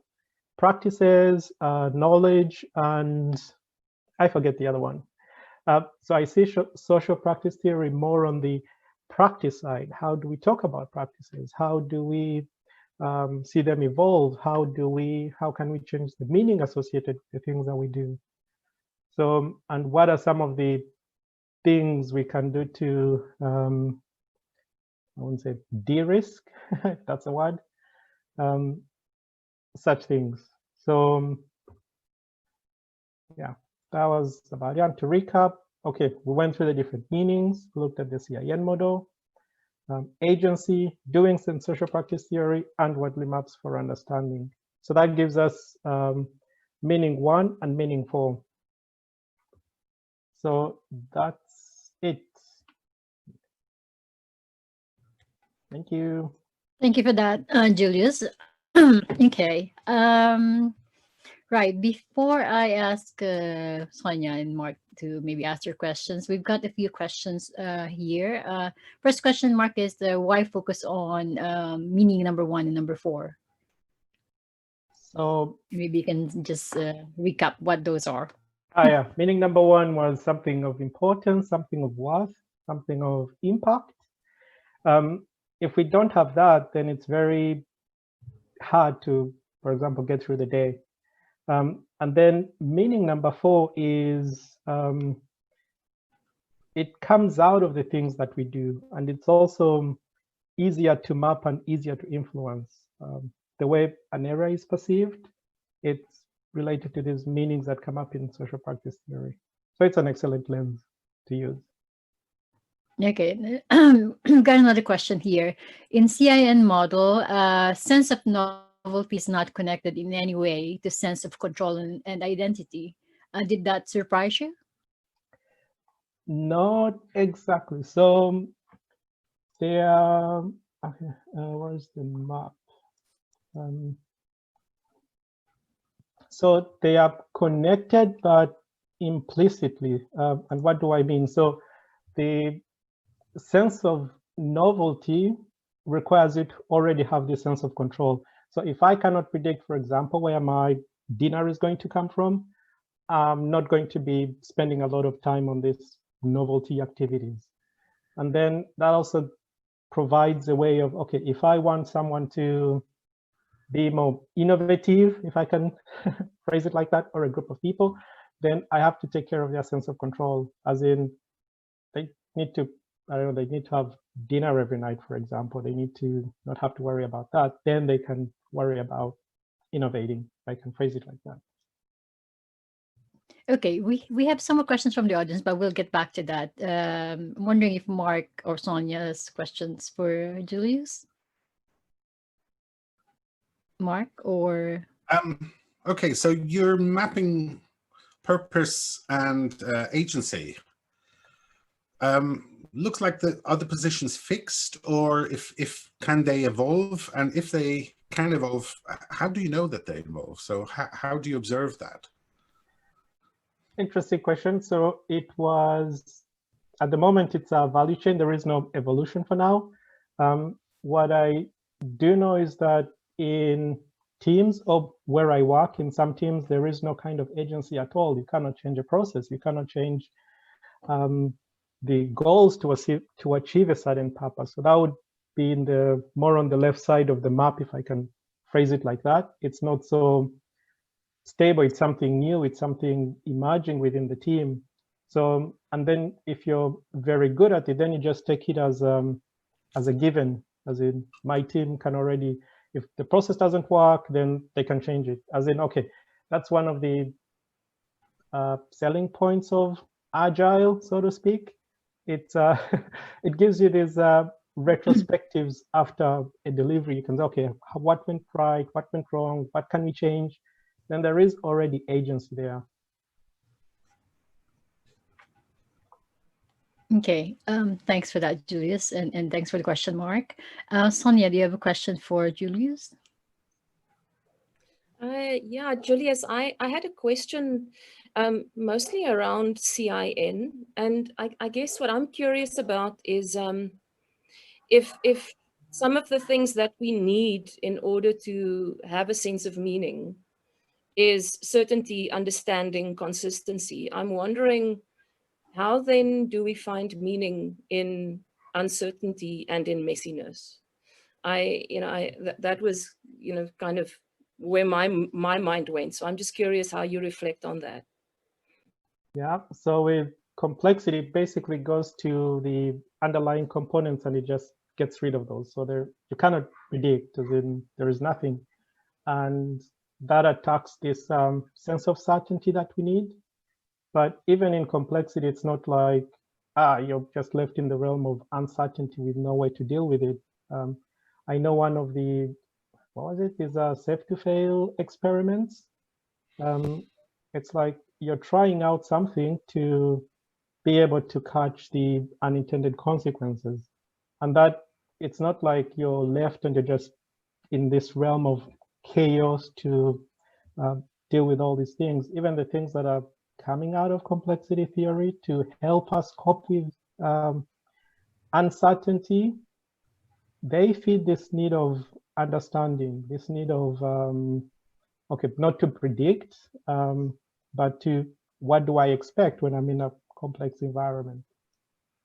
practices, knowledge, and I forget the other one. So I see social practice theory more on the practice side. How do we talk about practices? How do we see them evolve? How can we change the meaning associated with the things that we do? So, and what are some of the things we can do to, I wouldn't say de-risk, if that's a word, such things. So yeah, that was about it. And to recap, okay, we went through the different meanings, looked at the CIN model, agency, doing some social practice theory, and Wordly maps for understanding. So that gives us meaning 1 and meaning 4. So that's it. Thank you. Thank you for that, Julius. Okay. Right. Before I ask Sonja and Mark to maybe ask your questions, we've got a few questions here. First question, Mark, is why focus on meaning number 1 and number 4? So maybe you can just recap what those are. Yeah, meaning number 1 was something of importance, something of worth, something of impact. If we don't have that, then it's very hard to, for example, get through the day. And then meaning number 4 is it comes out of the things that we do, and it's also easier to map and easier to influence. The way an area is perceived, it's related to these meanings that come up in social practice theory. So it's an excellent lens to use. Okay, got another question here. In CIN model, sense of novelty is not connected in any way to sense of control and identity. Did that surprise you? Not exactly. So there are, okay, where's the map? So they are connected, but implicitly. And what do I mean? So the sense of novelty requires you to already have this sense of control. So if I cannot predict, for example, where my dinner is going to come from, I'm not going to be spending a lot of time on these novelty activities. And then that also provides a way of, okay, if I want someone to be more innovative, if I can phrase it like that, or a group of people, then I have to take care of their sense of control, as in they need to, I don't know, they need to have dinner every night, for example. They need to not have to worry about that. Then they can worry about innovating. I can phrase it like that. Okay, we have some more questions from the audience, but we'll get back to that. I'm wondering if Mark or Sonja has questions for Julius. Mark or? Okay, so you're mapping purpose and agency. Looks like are the positions fixed, or if can they evolve? And if they can evolve, how do you know that they evolve? So how do you observe that? Interesting question. So it was, at the moment, it's a value chain. There is no evolution for now. What I do know is that in teams of where I work, in some teams, there is no kind of agency at all. You cannot change a process. You cannot change the goals to achieve a certain purpose. So that would be in the more on the left side of the map, if I can phrase it like that. It's not so stable. It's something new. It's something emerging within the team. So, and then if you're very good at it, then you just take it as a given, as in my team can already if the process doesn't work, then they can change it. As in, okay, that's one of the selling points of Agile, so to speak. It it gives you these retrospectives after a delivery. You can say, okay, what went right, what went wrong, what can we change? Then there is already agency there. Okay, thanks for that, Julius, and thanks for the question, Mark. Sonja, do you have a question for Julius? Yeah, Julius, I had a question mostly around CIN, and I guess what I'm curious about is if some of the things that we need in order to have a sense of meaning is certainty, understanding, consistency. I'm wondering, how then do we find meaning in uncertainty and in messiness? That was, kind of where my mind went. So I'm just curious how you reflect on that. Yeah, so with complexity, it basically goes to the underlying components and it just gets rid of those. So there, you cannot predict, as in there is nothing. And that attacks this sense of certainty that we need. But even in complexity, it's not like, you're just left in the realm of uncertainty with no way to deal with it. I know one of the, what was it, these safe to fail experiments. It's like you're trying out something to be able to catch the unintended consequences. And that it's not like you're left and you're just in this realm of chaos to deal with all these things, even the things that are coming out of complexity theory to help us cope with uncertainty, they feed this need of understanding, this need of, okay, not to predict, but to what do I expect when I'm in a complex environment?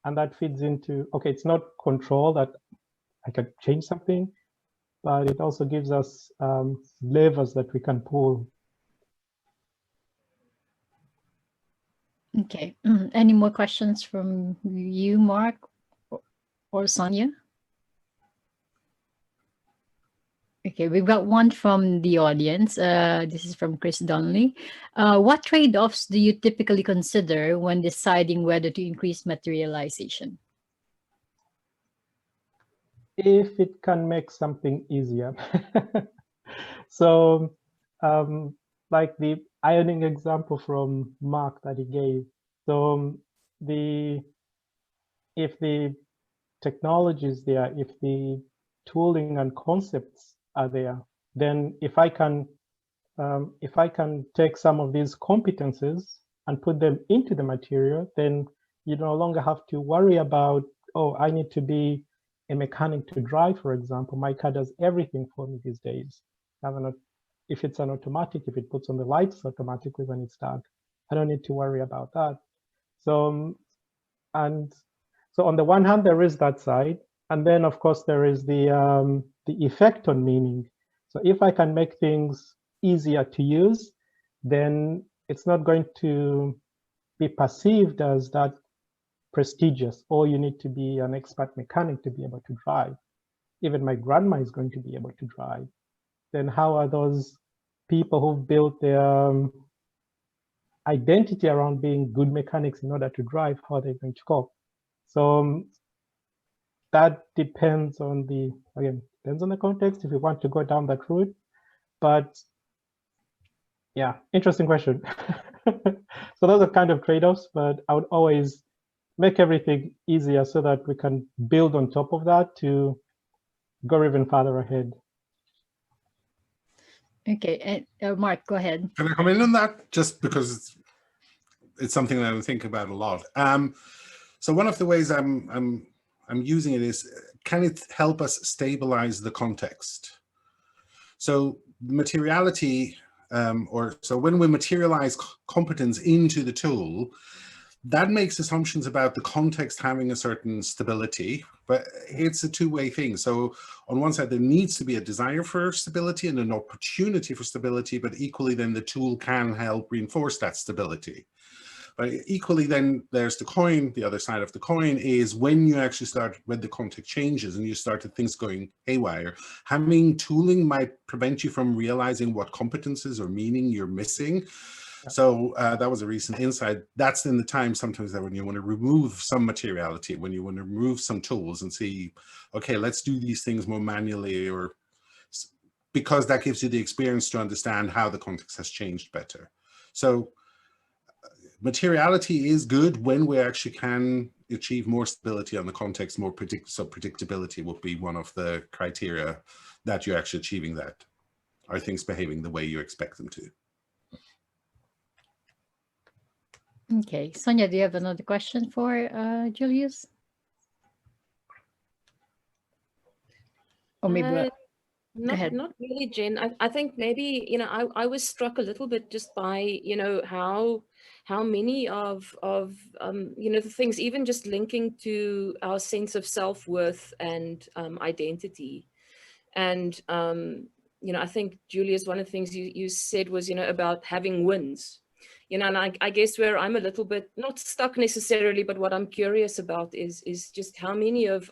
And that feeds into, okay, it's not control that I can change something, but it also gives us levers that we can pull. Okay, any more questions from you, Mark or Sonja? Okay, we've got one from the audience. This is from Chris Donnelly. What trade-offs do you typically consider when deciding whether to increase materialization? If it can make something easier. So like the ironing example from Marc that he gave. So if the technology is there, if the tooling and concepts are there, then if I can take some of these competences and put them into the material, then you no longer have to worry about, oh, I need to be a mechanic to drive, for example. My car does everything for me these days. If it's an automatic, if it puts on the lights automatically when it's dark, I don't need to worry about that. So, and so on the one hand, there is that side. And then, of course, there is the effect on meaning. So if I can make things easier to use, then it's not going to be perceived as that prestigious, or you need to be an expert mechanic to be able to drive. Even my grandma is going to be able to drive. Then how are those people who've built their identity around being good mechanics in order to drive, how are they going to cope? So that depends on depends on the context if you want to go down that route. But yeah, interesting question. So those are kind of trade-offs, but I would always make everything easier so that we can build on top of that to go even farther ahead. Okay, and Mark, go ahead. Can I come in on that? Just because it's something that I think about a lot. So one of the ways I'm using it is, can it help us stabilize the context? So materiality, so when we materialize competence into the tool, that makes assumptions about the context having a certain stability, but it's a two-way thing. So on one side, there needs to be a desire for stability and an opportunity for stability, but equally then the tool can help reinforce that stability. But equally then there's the coin, the other side of the coin is when you actually start, when the context changes and you start things going haywire, having tooling might prevent you from realizing what competences or meaning you're missing. So that was a recent insight. That's in the time sometimes that when you want to remove some materiality, when you want to remove some tools and see, okay, let's do these things more manually, or because that gives you the experience to understand how the context has changed better. So materiality is good when we actually can achieve more stability on the context, more so predictability would be one of the criteria that you're actually achieving that. Are things behaving the way you expect them to? Okay, Sonja, do you have another question for Julius? Or maybe go ahead. Not really, Jen. I think maybe, you know, I was struck a little bit just by, you know, how many of you know, the things, even just linking to our sense of self-worth and identity. And, you know, I think, Julius, one of the things you said was, you know, about having wins. You know, and I guess where I'm a little bit, not stuck necessarily, but what I'm curious about is just how many of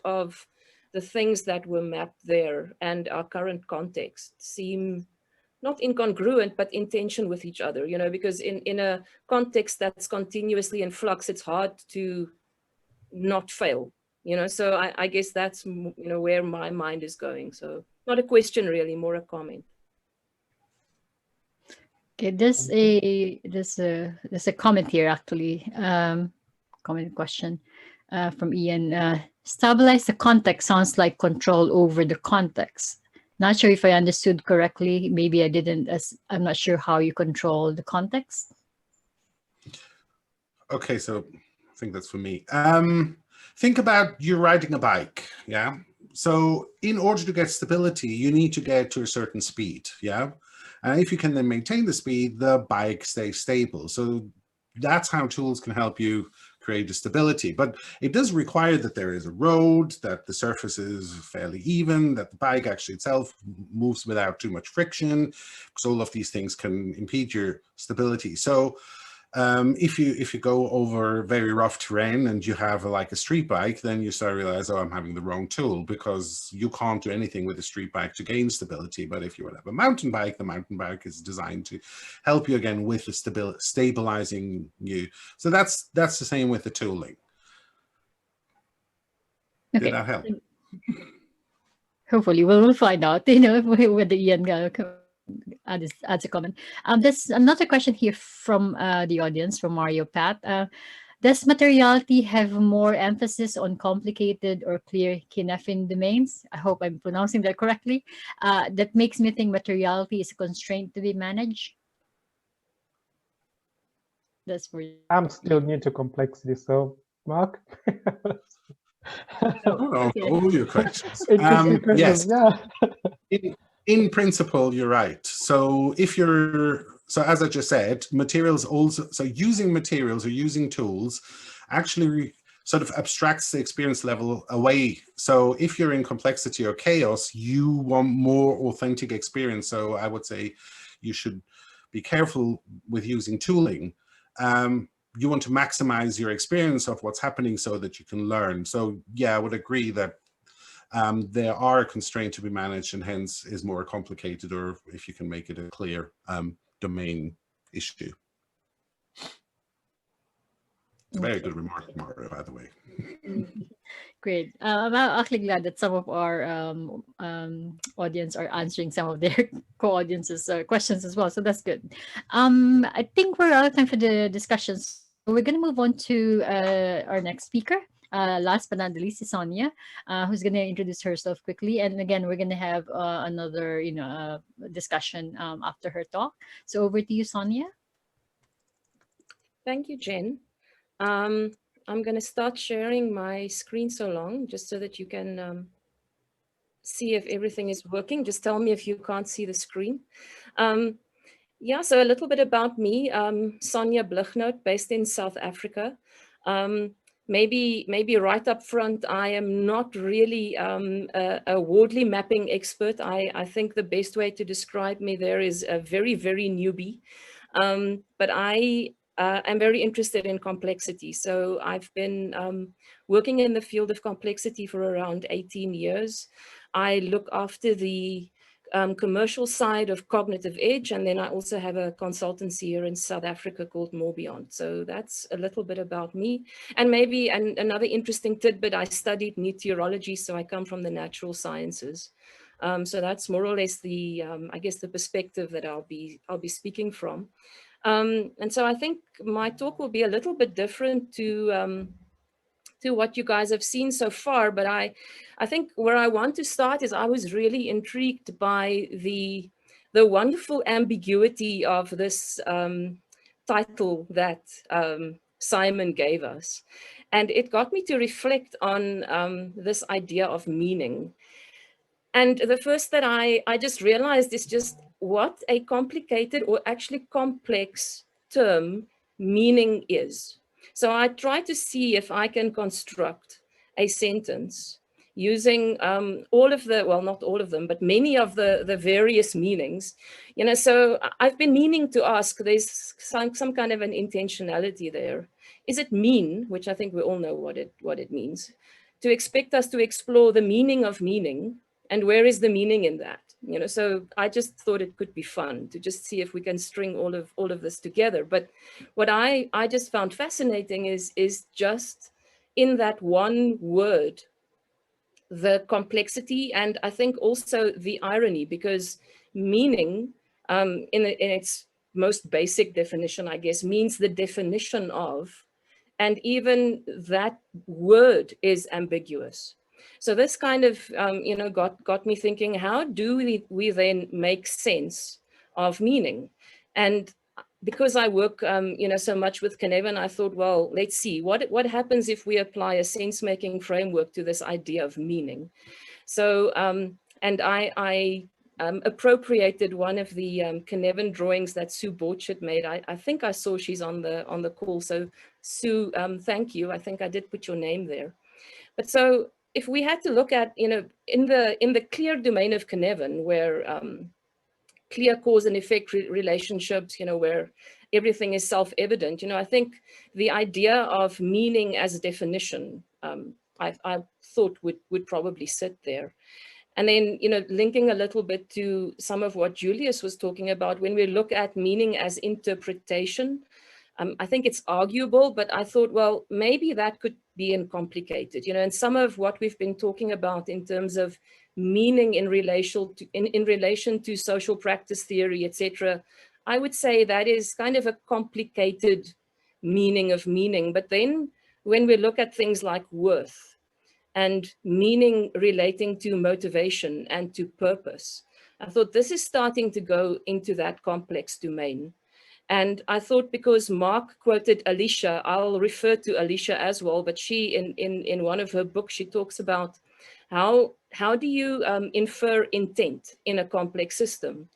the things that were mapped there and our current context seem not incongruent, but in tension with each other, you know, because in a context that's continuously in flux, it's hard to not fail, you know. So I guess that's, you know, where my mind is going. So not a question really, more a comment. Okay, there's a comment here actually, comment question from Ian. Stabilize the context sounds like control over the context. Not sure if I understood correctly. Maybe I didn't. I'm not sure how you control the context. Okay, so I think that's for me. Think about you're riding a bike, yeah? So in order to get stability, you need to get to a certain speed, yeah? And if you can then maintain the speed, the bike stays stable. So that's how tools can help you create a stability. But it does require that there is a road, that the surface is fairly even, that the bike actually itself moves without too much friction, because all of these things can impede your stability. So if you go over very rough terrain and you have like a street bike, then you start to realize, oh, I'm having the wrong tool, because you can't do anything with a street bike to gain stability. But if you would have a mountain bike, the mountain bike is designed to help you again with the stabilizing you. So that's the same with the tooling. Okay. Did that help? Hopefully we'll find out, you know, whether Ian adds a comment. There's another question here from the audience, from Mario Pat. Does materiality have more emphasis on complicated or clear kinefin domains? I hope I'm pronouncing that correctly. That makes me think materiality is a constraint to be managed. That's for you. I'm still new to complexity, so Marc. All your questions. Yes. Yeah. In principle, you're right. So so as I just said, materials also, so using materials or using tools actually sort of abstracts the experience level away. So if you're in complexity or chaos, you want more authentic experience. So I would say you should be careful with using tooling. You want to maximize your experience of what's happening so that you can learn. So yeah, I would agree that there are a constraint to be managed and hence is more complicated, or if you can make it a clear domain issue. Very good remark, Mario, by the way. Great. I'm actually glad that some of our audience are answering some of their co-audience's questions as well. So that's good. I think we're out of time for the discussions. We're going to move on to our next speaker. Last but not the least is Sonja, who's going to introduce herself quickly. And again, we're going to have another, discussion after her talk. So over to you, Sonja. Thank you, Jen. I'm going to start sharing my screen so long, just so that you can see if everything is working. Just tell me if you can't see the screen. Yeah, so a little bit about me. Sonja Blignaut, based in South Africa. Maybe right up front, I am not really a Wardley mapping expert. I think the best way to describe me there is a very, very newbie. But I I'm very interested in complexity. So I've been working in the field of complexity for around 18 years. I look after the commercial side of Cognitive Edge, and then I also have a consultancy here in South Africa called More Beyond. So that's a little bit about me. And maybe another interesting tidbit, I studied meteorology, so I come from the natural sciences. So that's more or less the, I guess, the perspective that I'll be speaking from. And so I think my talk will be a little bit different to what you guys have seen so far, but I think where I want to start is I was really intrigued by the wonderful ambiguity of this title that Simon gave us. And it got me to reflect on this idea of meaning. And the first that I just realized is just what a complicated or actually complex term meaning is. So I try to see if I can construct a sentence using all of the, well, not all of them, but many of the various meanings. You know, so I've been meaning to ask, there's some kind of an intentionality there. Is it mean, which I think we all know what it means, to expect us to explore the meaning of meaning? And where is the meaning in that? You know, so I just thought it could be fun to just see if we can string all of this together. But what I just found fascinating is just in that one word, the complexity, and I think also the irony, because meaning in its most basic definition, I guess, means the definition of, and even that word is ambiguous. So this kind of, you know, got me thinking, how do we then make sense of meaning? And because I work, you know, so much with Cynefin, I thought, well, let's see what happens if we apply a sense-making framework to this idea of meaning. So, and I appropriated one of the Cynefin drawings that Sue Borchert made. I think I saw she's on the call. So Sue, thank you. I think I did put your name there. But so if we had to look at, you know, in the clear domain of Cynefin, where clear cause and effect relationships, you know, where everything is self-evident, you know, I think the idea of meaning as a definition, I thought would probably sit there. And then, you know, linking a little bit to some of what Julius was talking about, when we look at meaning as interpretation, I think it's arguable, but I thought, well, maybe that could be uncomplicated, you know, and some of what we've been talking about in terms of meaning in relation to social practice theory, etc. I would say that is kind of a complicated meaning of meaning. But then when we look at things like worth and meaning relating to motivation and to purpose, I thought this is starting to go into that complex domain. And I thought, because Marc quoted Alicia, I'll refer to Alicia as well, but she, in one of her books, she talks about how do you infer intent in a complex system?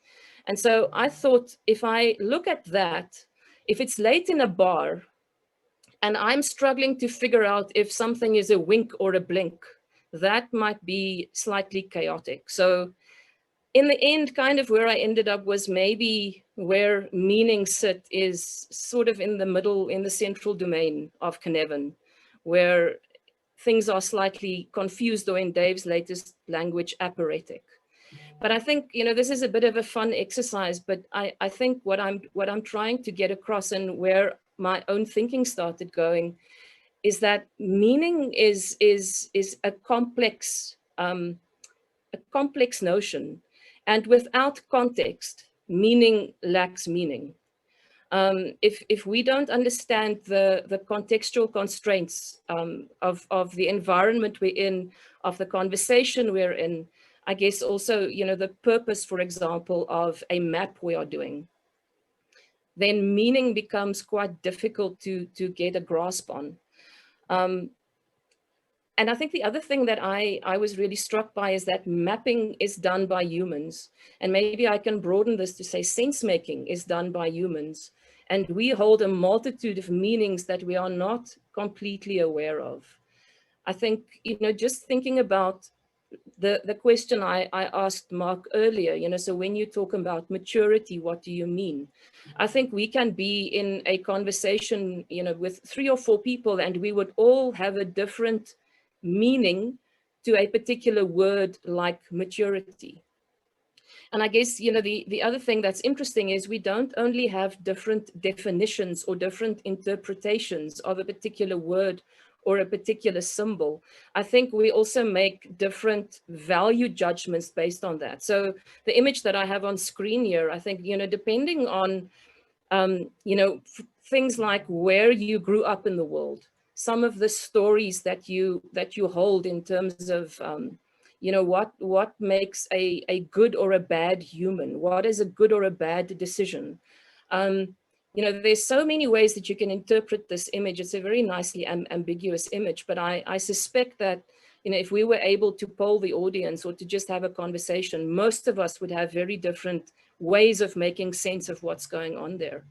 And so I thought, if I look at that, if it's late in a bar and I'm struggling to figure out if something is a wink or a blink, that might be slightly chaotic. So in the end, kind of where I ended up was maybe where meaning sit is sort of in the middle, in the central domain of Cynefin, where things are slightly confused, or in Dave's latest language, aphoretic. But I think, you know, this is a bit of a fun exercise, but I think what I'm trying to get across, and where my own thinking started going, is that meaning is a complex notion. And without context, meaning lacks meaning. If we don't understand the contextual constraints of the environment we're in, of the conversation we're in, I guess also, you know, the purpose, for example, of a map we are doing, then meaning becomes quite difficult to get a grasp on. And I think the other thing that I was really struck by is that mapping is done by humans. And maybe I can broaden this to say sense making is done by humans. And we hold a multitude of meanings that we are not completely aware of. I think, you know, just thinking about the question I asked Marc earlier, so when you talk about maturity, what do you mean? I think we can be in a conversation, with 3 or 4 people, and we would all have a different meaning to a particular word like maturity. And I guess, the other thing that's interesting is we don't only have different definitions or different interpretations of a particular word or a particular symbol. I think we also make different value judgments based on that. So the image that I have on screen here, I think, depending on, things like where you grew up in the world, some of the stories that you hold in terms of, what makes a good or a bad human? What is a good or a bad decision? There's so many ways that you can interpret this image. It's a very nicely ambiguous image, but I suspect that, if we were able to poll the audience or to just have a conversation, most of us would have very different ways of making sense of what's going on there.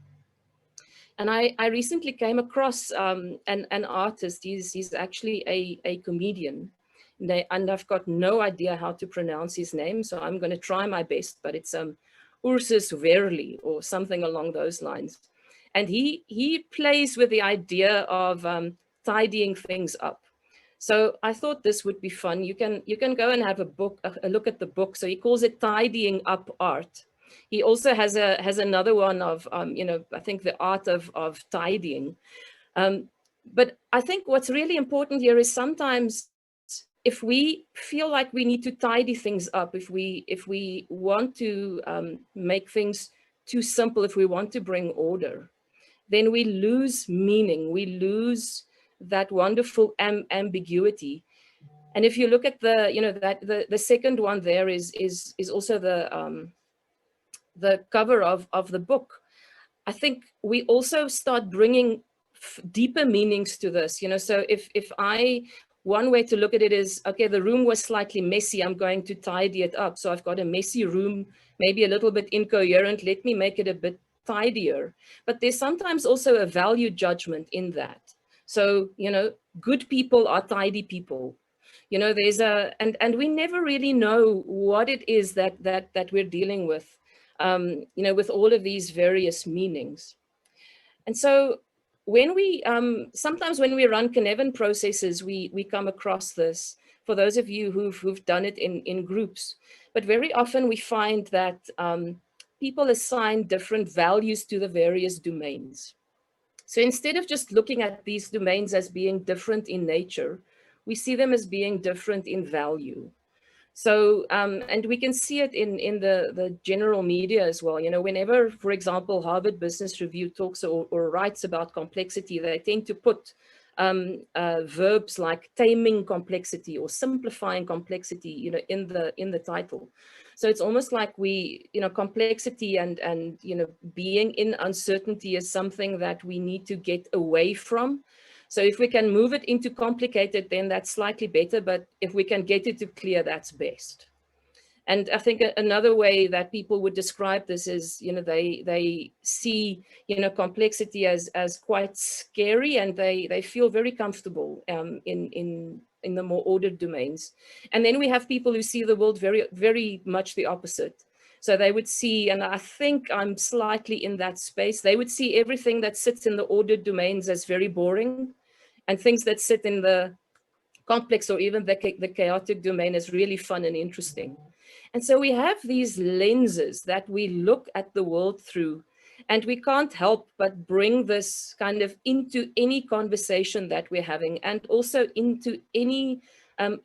And I recently came across an artist. He's actually a comedian. And I've got no idea how to pronounce his name, so I'm going to try my best, but it's Ursus Verli or something along those lines. And he plays with the idea of tidying things up. So I thought this would be fun. You can go and have a look at the book. So he calls it Tidying Up Art. He also has another one of, I think the art of tidying. But I think what's really important here is sometimes if we feel like we need to tidy things up, if we want to make things too simple, if we want to bring order, then we lose meaning. We lose that wonderful ambiguity. And if you look at the second one there is also the cover of the book. I think we also start bringing deeper meanings to this. So if one way to look at it is, okay, the room was slightly messy, I'm going to tidy it up. So I've got a messy room, maybe a little bit incoherent, let me make it a bit tidier. But there's sometimes also a value judgment in that. So, good people are tidy people. There's and we never really know what it is that we're dealing with, with all of these various meanings. And so when we, sometimes when we run Cynefin processes, we come across this, for those of you who've done it in groups, but very often we find that people assign different values to the various domains. So instead of just looking at these domains as being different in nature, we see them as being different in value. So, and we can see it in the general media as well. Whenever, for example, Harvard Business Review talks or writes about complexity, they tend to put verbs like taming complexity or simplifying complexity, in the title. So it's almost like we, complexity and being in uncertainty is something that we need to get away from. So if we can move it into complicated, then that's slightly better. But if we can get it to clear, that's best. And I think another way that people would describe this is, they see, complexity as quite scary, and they feel very comfortable in the more ordered domains. And then we have people who see the world very, very much the opposite. So they would see, and I think I'm slightly in that space, they would see everything that sits in the ordered domains as very boring, and things that sit in the complex or even the chaotic domain as really fun and interesting. And so we have these lenses that we look at the world through, and we can't help but bring this kind of into any conversation that we're having, and also into any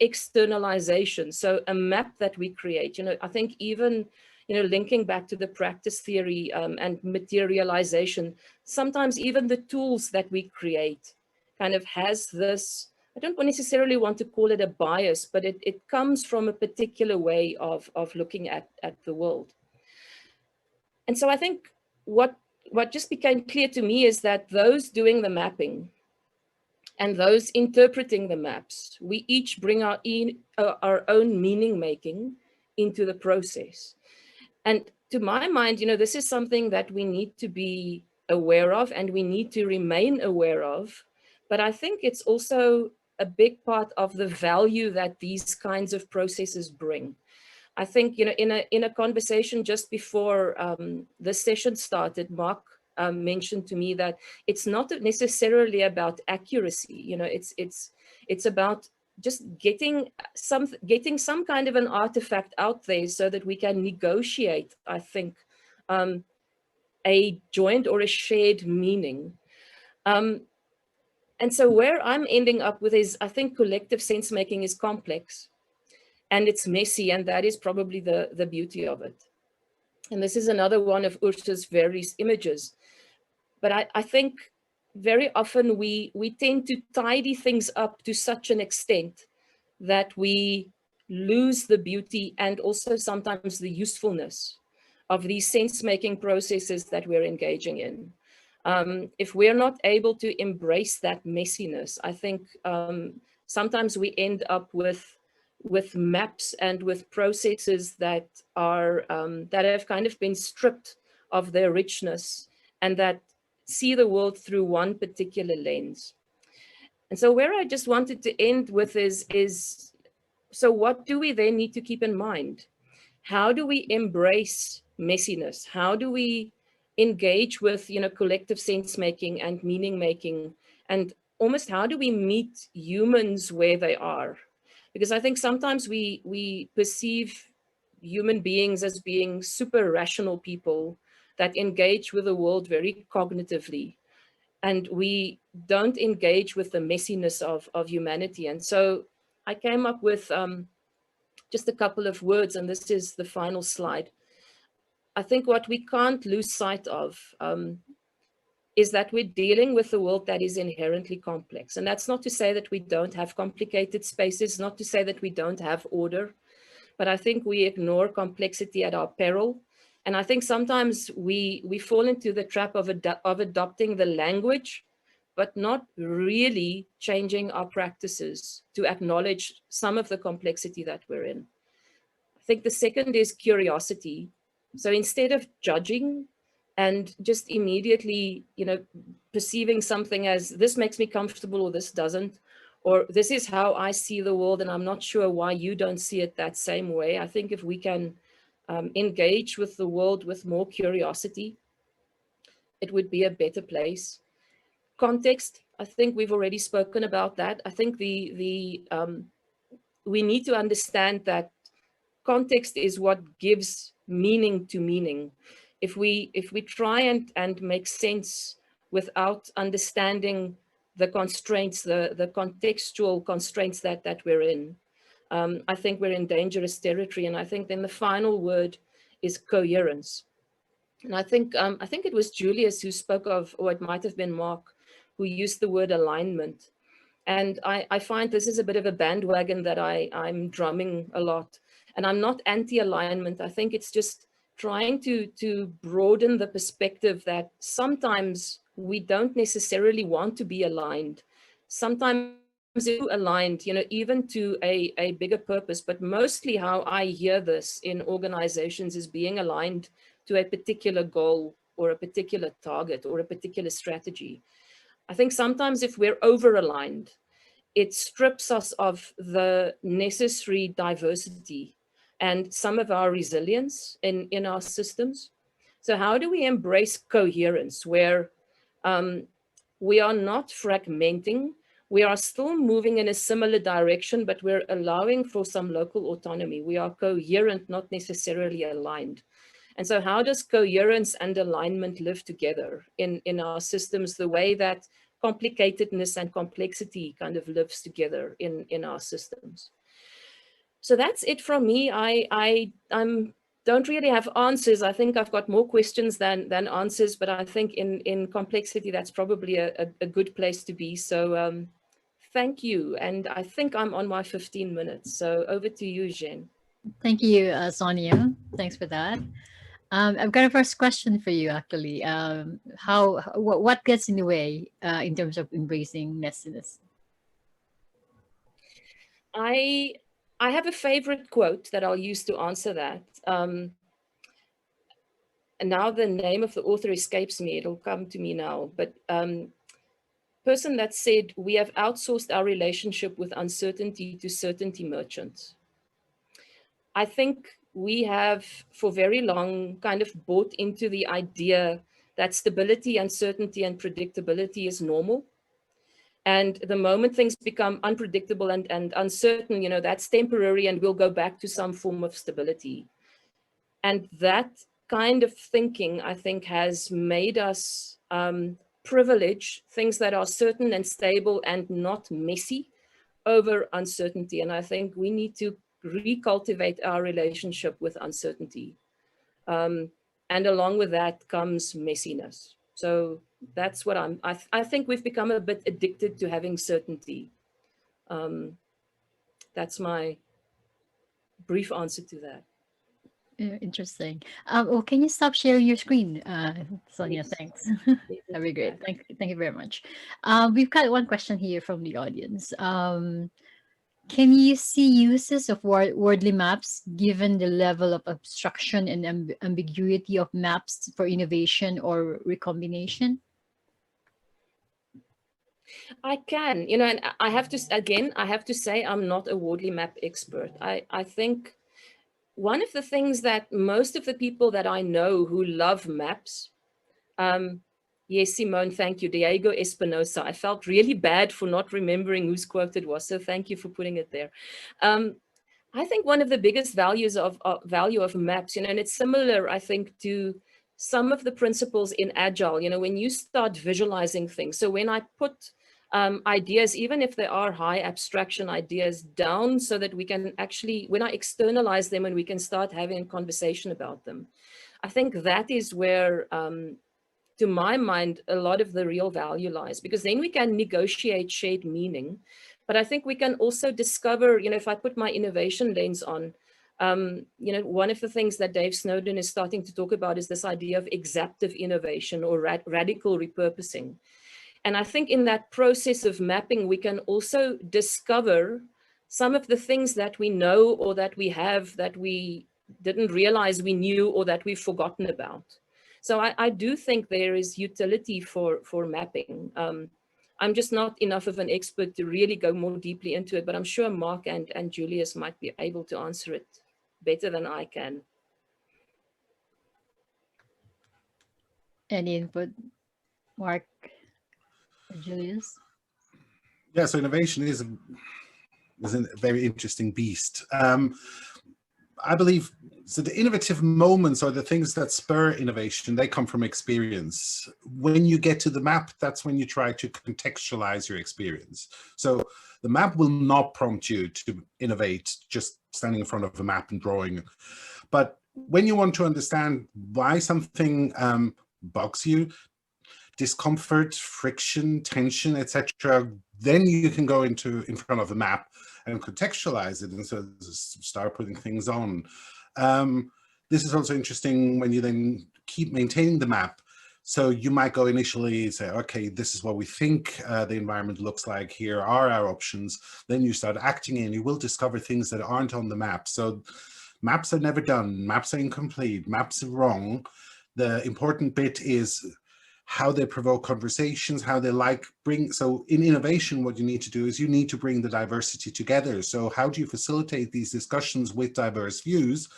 externalization. So a map that we create, I think even, linking back to the practice theory and materialization, sometimes even the tools that we create kind of has this, I don't necessarily want to call it a bias, but it comes from a particular way of looking at the world. And so I think what just became clear to me is that those doing the mapping and those interpreting the maps, we each bring our own meaning making into the process. And to my mind, this is something that we need to be aware of, and we need to remain aware of. But I think it's also a big part of the value that these kinds of processes bring. I think, you know, in a conversation just before this session started, Marc mentioned to me that it's not necessarily about accuracy. You know, it's about just getting some kind of an artifact out there so that we can negotiate, I think, a joint or a shared meaning. And so where I'm ending up with is, I think collective sense making is complex and it's messy, and that is probably the beauty of it. And this is another one of Ursula's various images. But I think very often we tend to tidy things up to such an extent that we lose the beauty and also sometimes the usefulness of these sense-making processes that we're engaging in. If we're not able to embrace that messiness, I think sometimes we end up with maps and with processes that are that have kind of been stripped of their richness and that see the world through one particular lens. And so where I just wanted to end with is so what do we then need to keep in mind? How do we embrace messiness? How do we engage with, you know, collective sense making and meaning making? And almost how do we meet humans where they are? Because I think sometimes we perceive human beings as being super rational people that engage with the world very cognitively. And we don't engage with the messiness of humanity. And so I came up with just a couple of words, and this is the final slide. I think what we can't lose sight of is that we're dealing with a world that is inherently complex. And that's not to say that we don't have complicated spaces, not to say that we don't have order, but I think we ignore complexity at our peril. And I think sometimes we fall into the trap of adopting the language, but not really changing our practices to acknowledge some of the complexity that we're in. I think the second is curiosity. So instead of judging and just immediately, you know, perceiving something as this makes me comfortable or this doesn't, or this is how I see the world and I'm not sure why you don't see it that same way. I think if we can engage with the world with more curiosity, it would be a better place. Context, I think we've already spoken about that. I think we need to understand that context is what gives meaning to meaning. If we try and make sense without understanding the constraints, the contextual constraints that we're in, I think we're in dangerous territory. And I think then the final word is coherence. And I think it was Julius who spoke of, or it might have been Marc, who used the word alignment. And I find this is a bit of a bandwagon that I'm drumming a lot. And I'm not anti-alignment. I think it's just trying to broaden the perspective that sometimes we don't necessarily want to be aligned. Sometimes it's aligned, you know, even to a bigger purpose. But mostly how I hear this in organizations is being aligned to a particular goal or a particular target or a particular strategy. I think sometimes if we're over-aligned, it strips us of the necessary diversity and some of our resilience in our systems. So how do we embrace coherence where we are not fragmenting, we are still moving in a similar direction, but we're allowing for some local autonomy. We are coherent, not necessarily aligned. And so how does coherence and alignment live together in our systems, the way that complicatedness and complexity kind of lives together in our systems? So that's it from me. I don't really have answers. I think I've got more questions than answers, but I think in complexity, that's probably a good place to be. So thank you. And I think I'm on my 15 minutes. So over to you, Jen. Thank you, Sonja. Thanks for that. I've got a first question for you, actually. What gets in the way in terms of embracing messiness? I have a favorite quote that I'll use to answer that. And now the name of the author escapes me. It'll come to me now. But person that said, we have outsourced our relationship with uncertainty to certainty merchants. I think we have for very long kind of bought into the idea that stability, uncertainty, and predictability is normal. And the moment things become unpredictable and uncertain, that's temporary and we'll go back to some form of stability. And that kind of thinking, I think, has made us privilege things that are certain and stable and not messy over uncertainty. And I think we need to recultivate our relationship with uncertainty. And along with that comes messiness. So that's what I think we've become a bit addicted to having certainty. That's my brief answer to that. Interesting. Oh, can you stop sharing your screen, Sonja? Yes. Thanks. That'd be great. Thank you very much. We've got one question here from the audience. Can you see uses of wordly maps given the level of abstraction and ambiguity of maps for innovation or recombination? I can, and I have to say I'm not a wordly map expert. I think one of the things that most of the people that I know who love maps, yes, Simone, thank you, Diego Espinosa. I felt really bad for not remembering whose quote it was, so thank you for putting it there. I think one of the biggest values of value of maps, and it's similar, I think, to some of the principles in Agile, when you start visualizing things. So when I put ideas, even if they are high abstraction ideas, down so that we can actually, when I externalize them and we can start having a conversation about them. I think that is where, to my mind, a lot of the real value lies, because then we can negotiate shared meaning. But I think we can also discover, if I put my innovation lens on, one of the things that Dave Snowden is starting to talk about is this idea of exaptive innovation or radical repurposing. And I think in that process of mapping, we can also discover some of the things that we know or that we have that we didn't realize we knew or that we've forgotten about. So I do think there is utility for mapping. I'm just not enough of an expert to really go more deeply into it, but I'm sure Marc and Julius might be able to answer it better than I can. Any input, Marc? Julius? Yeah, so innovation is a very interesting beast. I believe, so the innovative moments or the things that spur innovation, they come from experience. When you get to the map, that's when you try to contextualize your experience. So the map will not prompt you to innovate just standing in front of a map and drawing. But when you want to understand why something bugs you, discomfort, friction, tension, etc., then you can go in front of a map and contextualize it and so start putting things on. This is also interesting when you then keep maintaining the map. So you might go initially say, okay, this is what we think the environment looks like. Here are our options. Then you start acting in, you will discover things that aren't on the map. So maps are never done. Maps are incomplete. Maps are wrong. The important bit is how they provoke conversations, how they so in innovation, what you need to do is you need to bring the diversity together. So how do you facilitate these discussions with diverse views?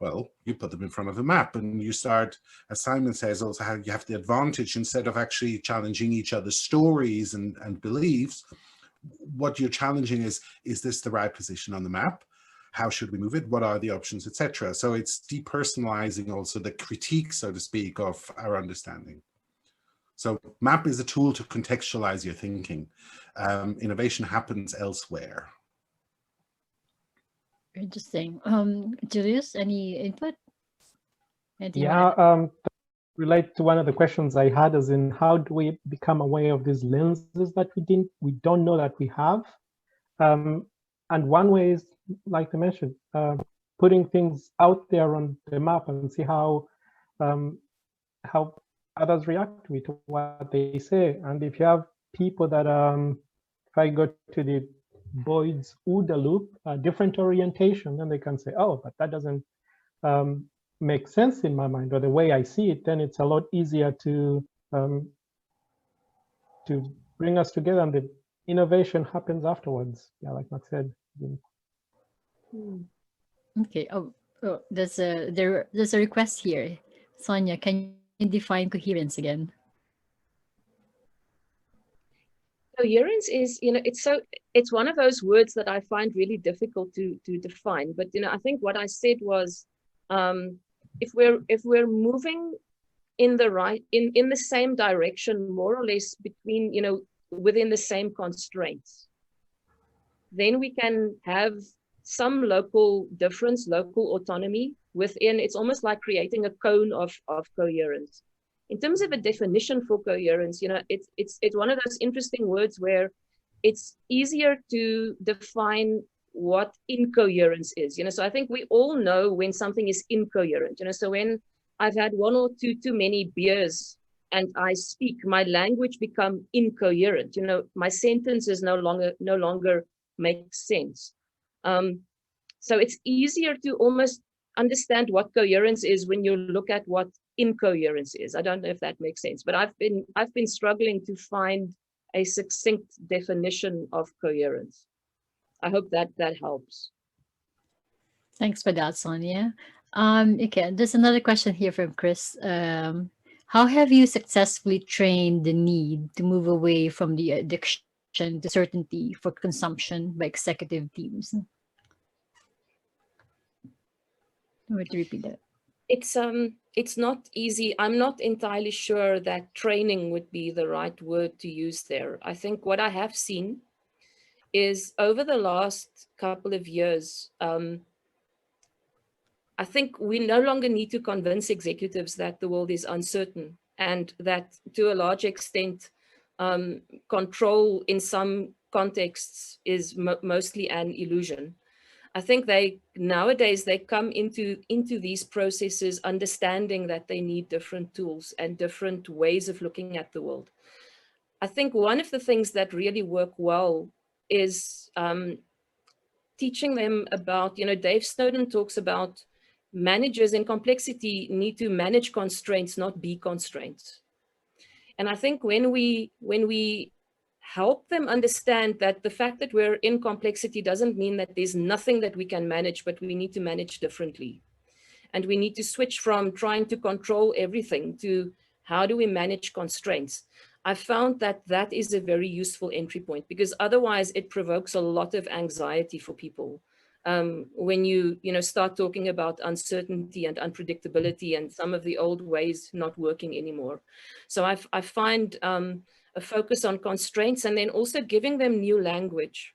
Well, you put them in front of a map and you start, as Simon says, also how you have the advantage instead of actually challenging each other's stories and beliefs. What you're challenging is this the right position on the map? How should we move it? What are the options, etc.? So it's depersonalizing also the critique, so to speak, of our understanding. So map is a tool to contextualize your thinking. Innovation happens elsewhere. Interesting. Julius, any input? Relate to one of the questions I had, as in how do we become aware of these lenses that we don't know that we have? And one way is, like I mentioned, putting things out there on the map and see how others react to it, what they say. And if you have people that, if I go to the Boyd's OODA loop, different orientation, then they can say, oh, but that doesn't make sense in my mind, or the way I see it, then it's a lot easier to bring us together, and the innovation happens afterwards. Yeah, like Marc said. Okay. There's a request here. Sonja, can you define coherence again? Coherence is, it's one of those words that I find really difficult to define. But I think what I said was, if we're moving in the same direction, more or less between, within the same constraints, then we can have some local difference, local autonomy within. It's almost like creating a cone of coherence. In terms of a definition for coherence, it's one of those interesting words where it's easier to define what incoherence is. So I think we all know when something is incoherent. So when I've had one or two too many beers and I speak, my language become incoherent. My sentences no longer make sense. So it's easier to almost understand what coherence is when you look at what incoherence is. I don't know if that makes sense, but I've been struggling to find a succinct definition of coherence. I hope that helps. Thanks for that, Sonja. Okay, there's another question here from Chris. How have you successfully trained the need to move away from the addiction to certainty for consumption by executive teams? I'm going to repeat that. It's not easy. I'm not entirely sure that training would be the right word to use there. I think what I have seen is over the last couple of years, I think we no longer need to convince executives that the world is uncertain and that to a large extent, control in some contexts is mostly an illusion. I think nowadays they come into these processes understanding that they need different tools and different ways of looking at the world. I think one of the things that really work well is teaching them about, Dave Snowden talks about managers in complexity need to manage constraints, not be constraints. And I think when we help them understand that the fact that we're in complexity doesn't mean that there's nothing that we can manage, but we need to manage differently. And we need to switch from trying to control everything to how do we manage constraints. I found that that is a very useful entry point, because otherwise it provokes a lot of anxiety for people. When you start talking about uncertainty and unpredictability and some of the old ways not working anymore. So I find a focus on constraints, and then also giving them new language,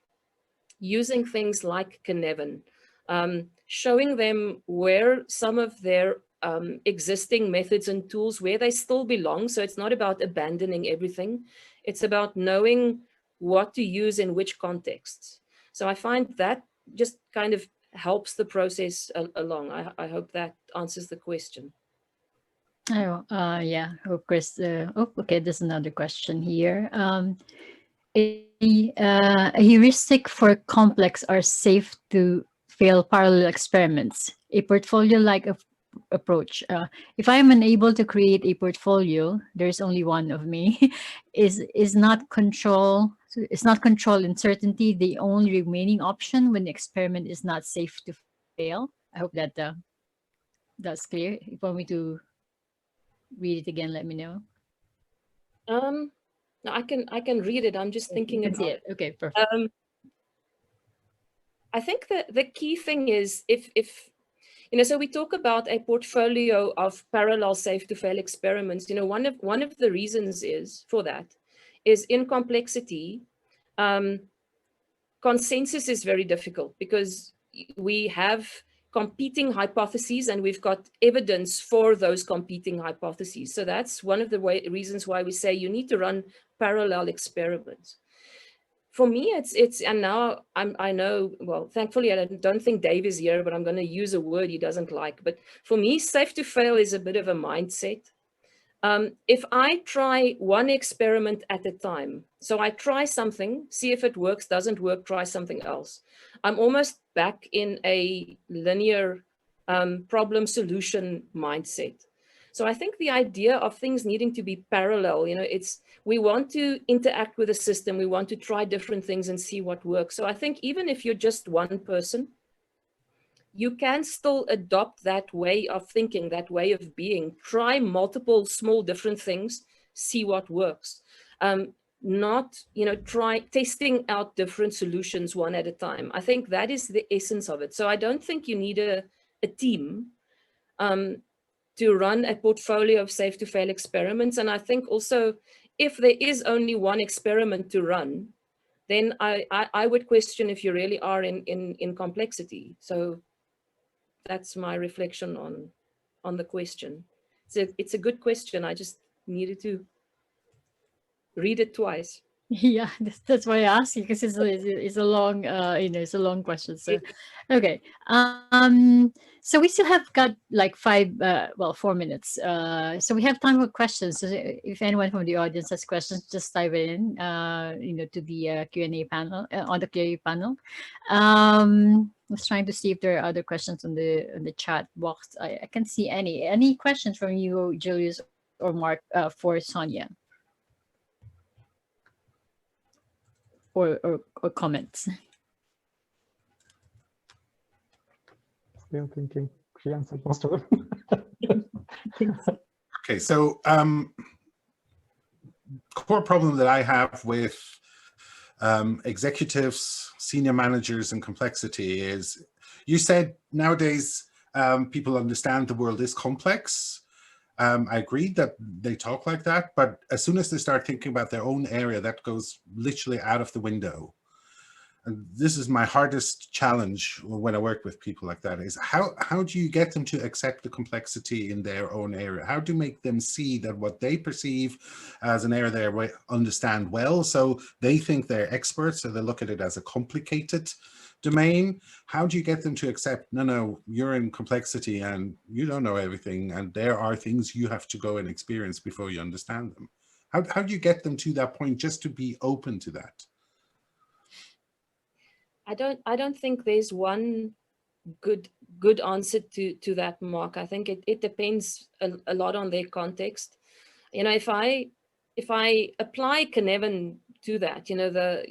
using things like Cynefin, showing them where some of their existing methods and tools, where they still belong. So it's not about abandoning everything. It's about knowing what to use in which contexts. So I find that just kind of helps the process along. I hope that answers the question. Oh, yeah. Oh, Chris. Okay. There's another question here. A heuristic for complex or safe to fail parallel experiments. A portfolio-like approach. If I am unable to create a portfolio, there's only one of me. Is not control. It's not control and certainty the only remaining option when the experiment is not safe to fail. I hope that that's clear. If you want me to read it again, let me know. No, I can read it. I'm just thinking about it. Okay, perfect. I think that the key thing is if so we talk about a portfolio of parallel safe to fail experiments. One of the reasons for that is in complexity, consensus is very difficult because we have competing hypotheses and we've got evidence for those competing hypotheses. So that's one of the reasons why we say you need to run parallel experiments. For me, it's and now I know, well, thankfully, I don't think Dave is here, but I'm going to use a word he doesn't like. But for me, safe to fail is a bit of a mindset. If I try one experiment at a time, so I try something, see if it works, doesn't work, try something else. I'm almost back in a linear problem solution mindset. So I think the idea of things needing to be parallel, you know, we want to interact with the system, we want to try different things and see what works. So I think even if you're just one person, you can still adopt that way of thinking, that way of being, try multiple small different things, see what works. Not, you know, try testing out different solutions one at a time. I think that is the essence of it. So I don't think you need a team to run a portfolio of safe to fail experiments. And I think also if there is only one experiment to run, then I would question if you really are in complexity. So that's my reflection on the question. It's a good question. I just needed to read it twice. Yeah, that's why I asked you, because it's a long it's a long question. So okay, so we still have got like 4 minutes, so we have time for questions. So if anyone from the audience has questions, just type it in to the Q&A panel, on the Q&A panel. I was trying to see if there are other questions on the chat box. I can't see any questions from you, Julius or Mark, for Sonja. Or comments. Still thinking she answered most of them. Okay, so core problem that I have with executives, senior managers, and complexity is, you said nowadays people understand the world is complex. I agree that they talk like that, but as soon as they start thinking about their own area, that goes literally out of the window. And this is my hardest challenge when I work with people like that, is how do you get them to accept the complexity in their own area? How do you make them see that what they perceive as an area they understand well, so they think they're experts, so they look at it as a complicated domain? How do you get them to accept, no, you're in complexity and you don't know everything, and there are things you have to go and experience before you understand them? How do you get them to that point, just to be open to that? I don't think there's one good answer to that, Mark. I think it depends a lot on their context. You know, if I apply Cynefin to that, you know,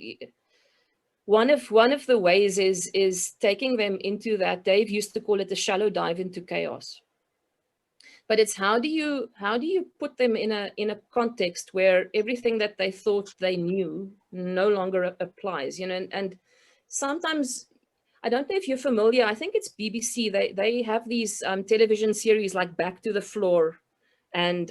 one of the ways is taking them into that. Dave used to call it a shallow dive into chaos. But it's how do you put them in a context where everything that they thought they knew no longer applies, you know, and sometimes, I don't know if you're familiar, I think it's BBC, they have these television series like Back to the Floor and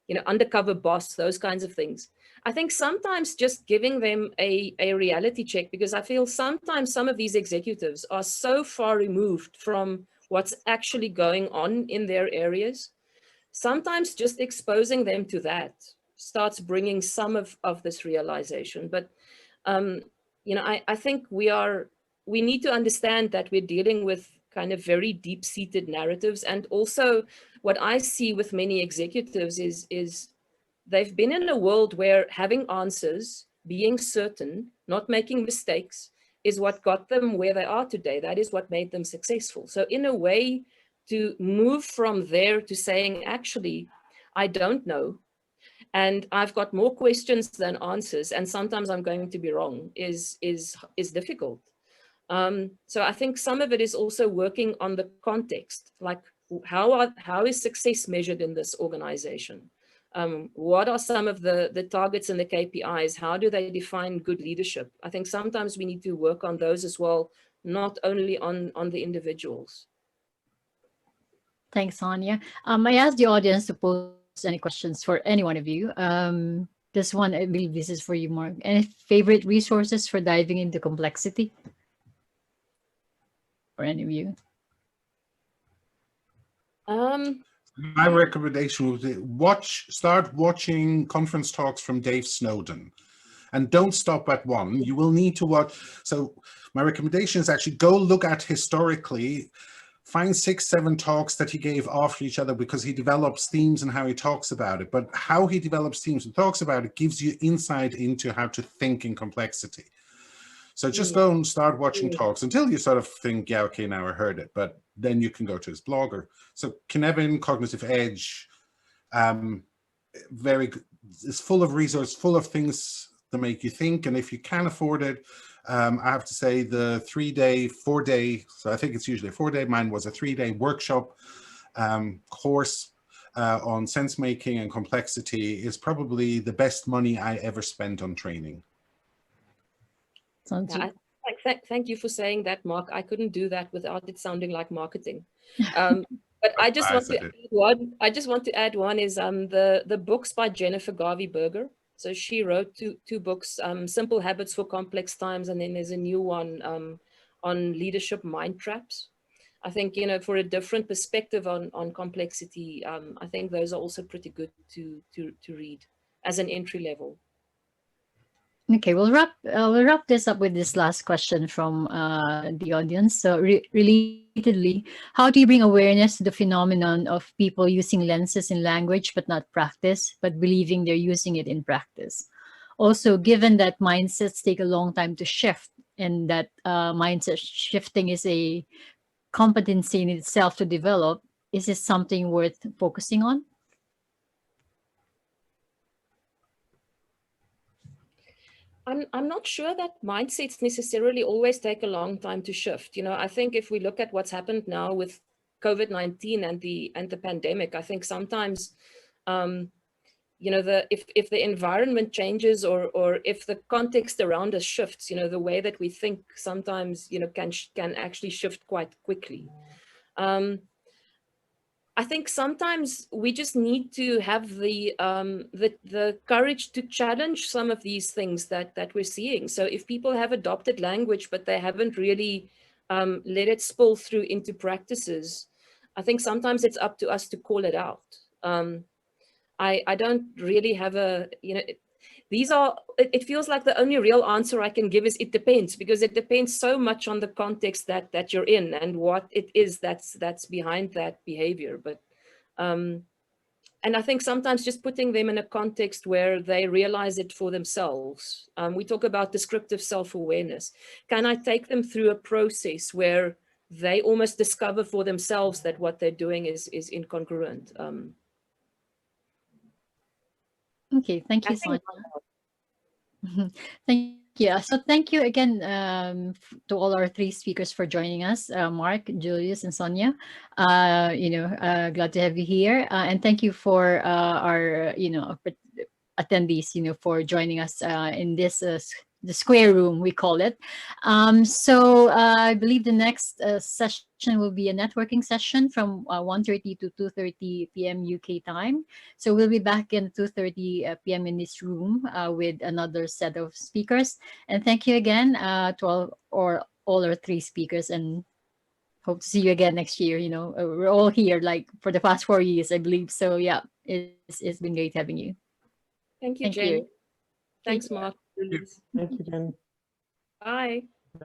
you know, Undercover Boss, those kinds of things. I think sometimes just giving them a reality check, because I feel sometimes some of these executives are so far removed from what's actually going on in their areas. Sometimes just exposing them to that starts bringing some of this realization. But, you know, I think we need to understand that we're dealing with kind of very deep-seated narratives. And also what I see with many executives is they've been in a world where having answers, being certain, not making mistakes, is what got them where they are today. That is what made them successful. So in a way, to move from there to saying, actually, I don't know, and I've got more questions than answers, and sometimes I'm going to be wrong, is difficult. So I think some of it is also working on the context, like how is success measured in this organization? What are some of the targets and the KPIs? How do they define good leadership? I think sometimes we need to work on those as well, not only on the individuals. Thanks, Sonja. I asked the audience to post any questions for any one of you. This one, I believe this is for you, Mark. Any favorite resources for diving into complexity? For any of you? My recommendation would be start watching conference talks from Dave Snowden, and don't stop at one. You will need to watch. So my recommendation is actually go look at historically, find 6-7 talks that he gave after each other, because he develops themes and how he talks about it. But how he develops themes and talks about it gives you insight into how to think in complexity. So just go and start watching talks until you sort of think, yeah, okay, now I heard it. But then you can go to his blogger. So Cynefin, Cognitive Edge, very good. It's full of resources, full of things to make you think. And if you can afford it, I have to say the 3-day, 4-day, so I think it's usually a 4-day, mine was a 3-day workshop course on sense making and complexity is probably the best money I ever spent on training. Sonja. Thank you for saying that, Mark. I couldn't do that without it sounding like marketing. But I just want to add one. I just want to add one is the books by Jennifer Garvey Berger. So she wrote two books, Simple Habits for Complex Times, and then there's a new one on leadership mind traps. I think, you know, for a different perspective on complexity, I think those are also pretty good to read as an entry level. Okay, we'll wrap this up with this last question from the audience. So relatedly, how do you bring awareness to the phenomenon of people using lenses in language but not practice, but believing they're using it in practice? Also, given that mindsets take a long time to shift and that mindset shifting is a competency in itself to develop, is this something worth focusing on? I'm not sure that mindsets necessarily always take a long time to shift. You know, I think if we look at what's happened now with COVID-19 and the pandemic, I think sometimes, you know, if the environment changes or if the context around us shifts, you know, the way that we think sometimes, you know, can actually shift quite quickly. I think sometimes we just need to have the courage to challenge some of these things that we're seeing. So if people have adopted language, but they haven't really let it spill through into practices, I think sometimes it's up to us to call it out. I don't really have a, you know, it feels like the only real answer I can give is it depends, because it depends so much on the context that you're in and what it is that's behind that behavior. But and I think sometimes just putting them in a context where they realize it for themselves. We talk about descriptive self-awareness. Can I take them through a process where they almost discover for themselves that what they're doing is incongruent? Okay, thank you, Sonja. Thank you. So thank you again to all our 3 speakers for joining us, Marc, Julius, and Sonja. Glad to have you here. And thank you for our, attendees, for joining us in this the square room, we call it. So I believe the next session will be a networking session from 1:30 to 2:30 p.m. UK time. So we'll be back in 2:30 p.m. in this room with another set of speakers. And thank you again to all our 3 speakers, and hope to see you again next year. We're all here like for the past 4 years, I believe. So yeah, it's been great having you. Thank you, Thank Jen. you. Thanks, Marc. Thank you, Jen. Bye.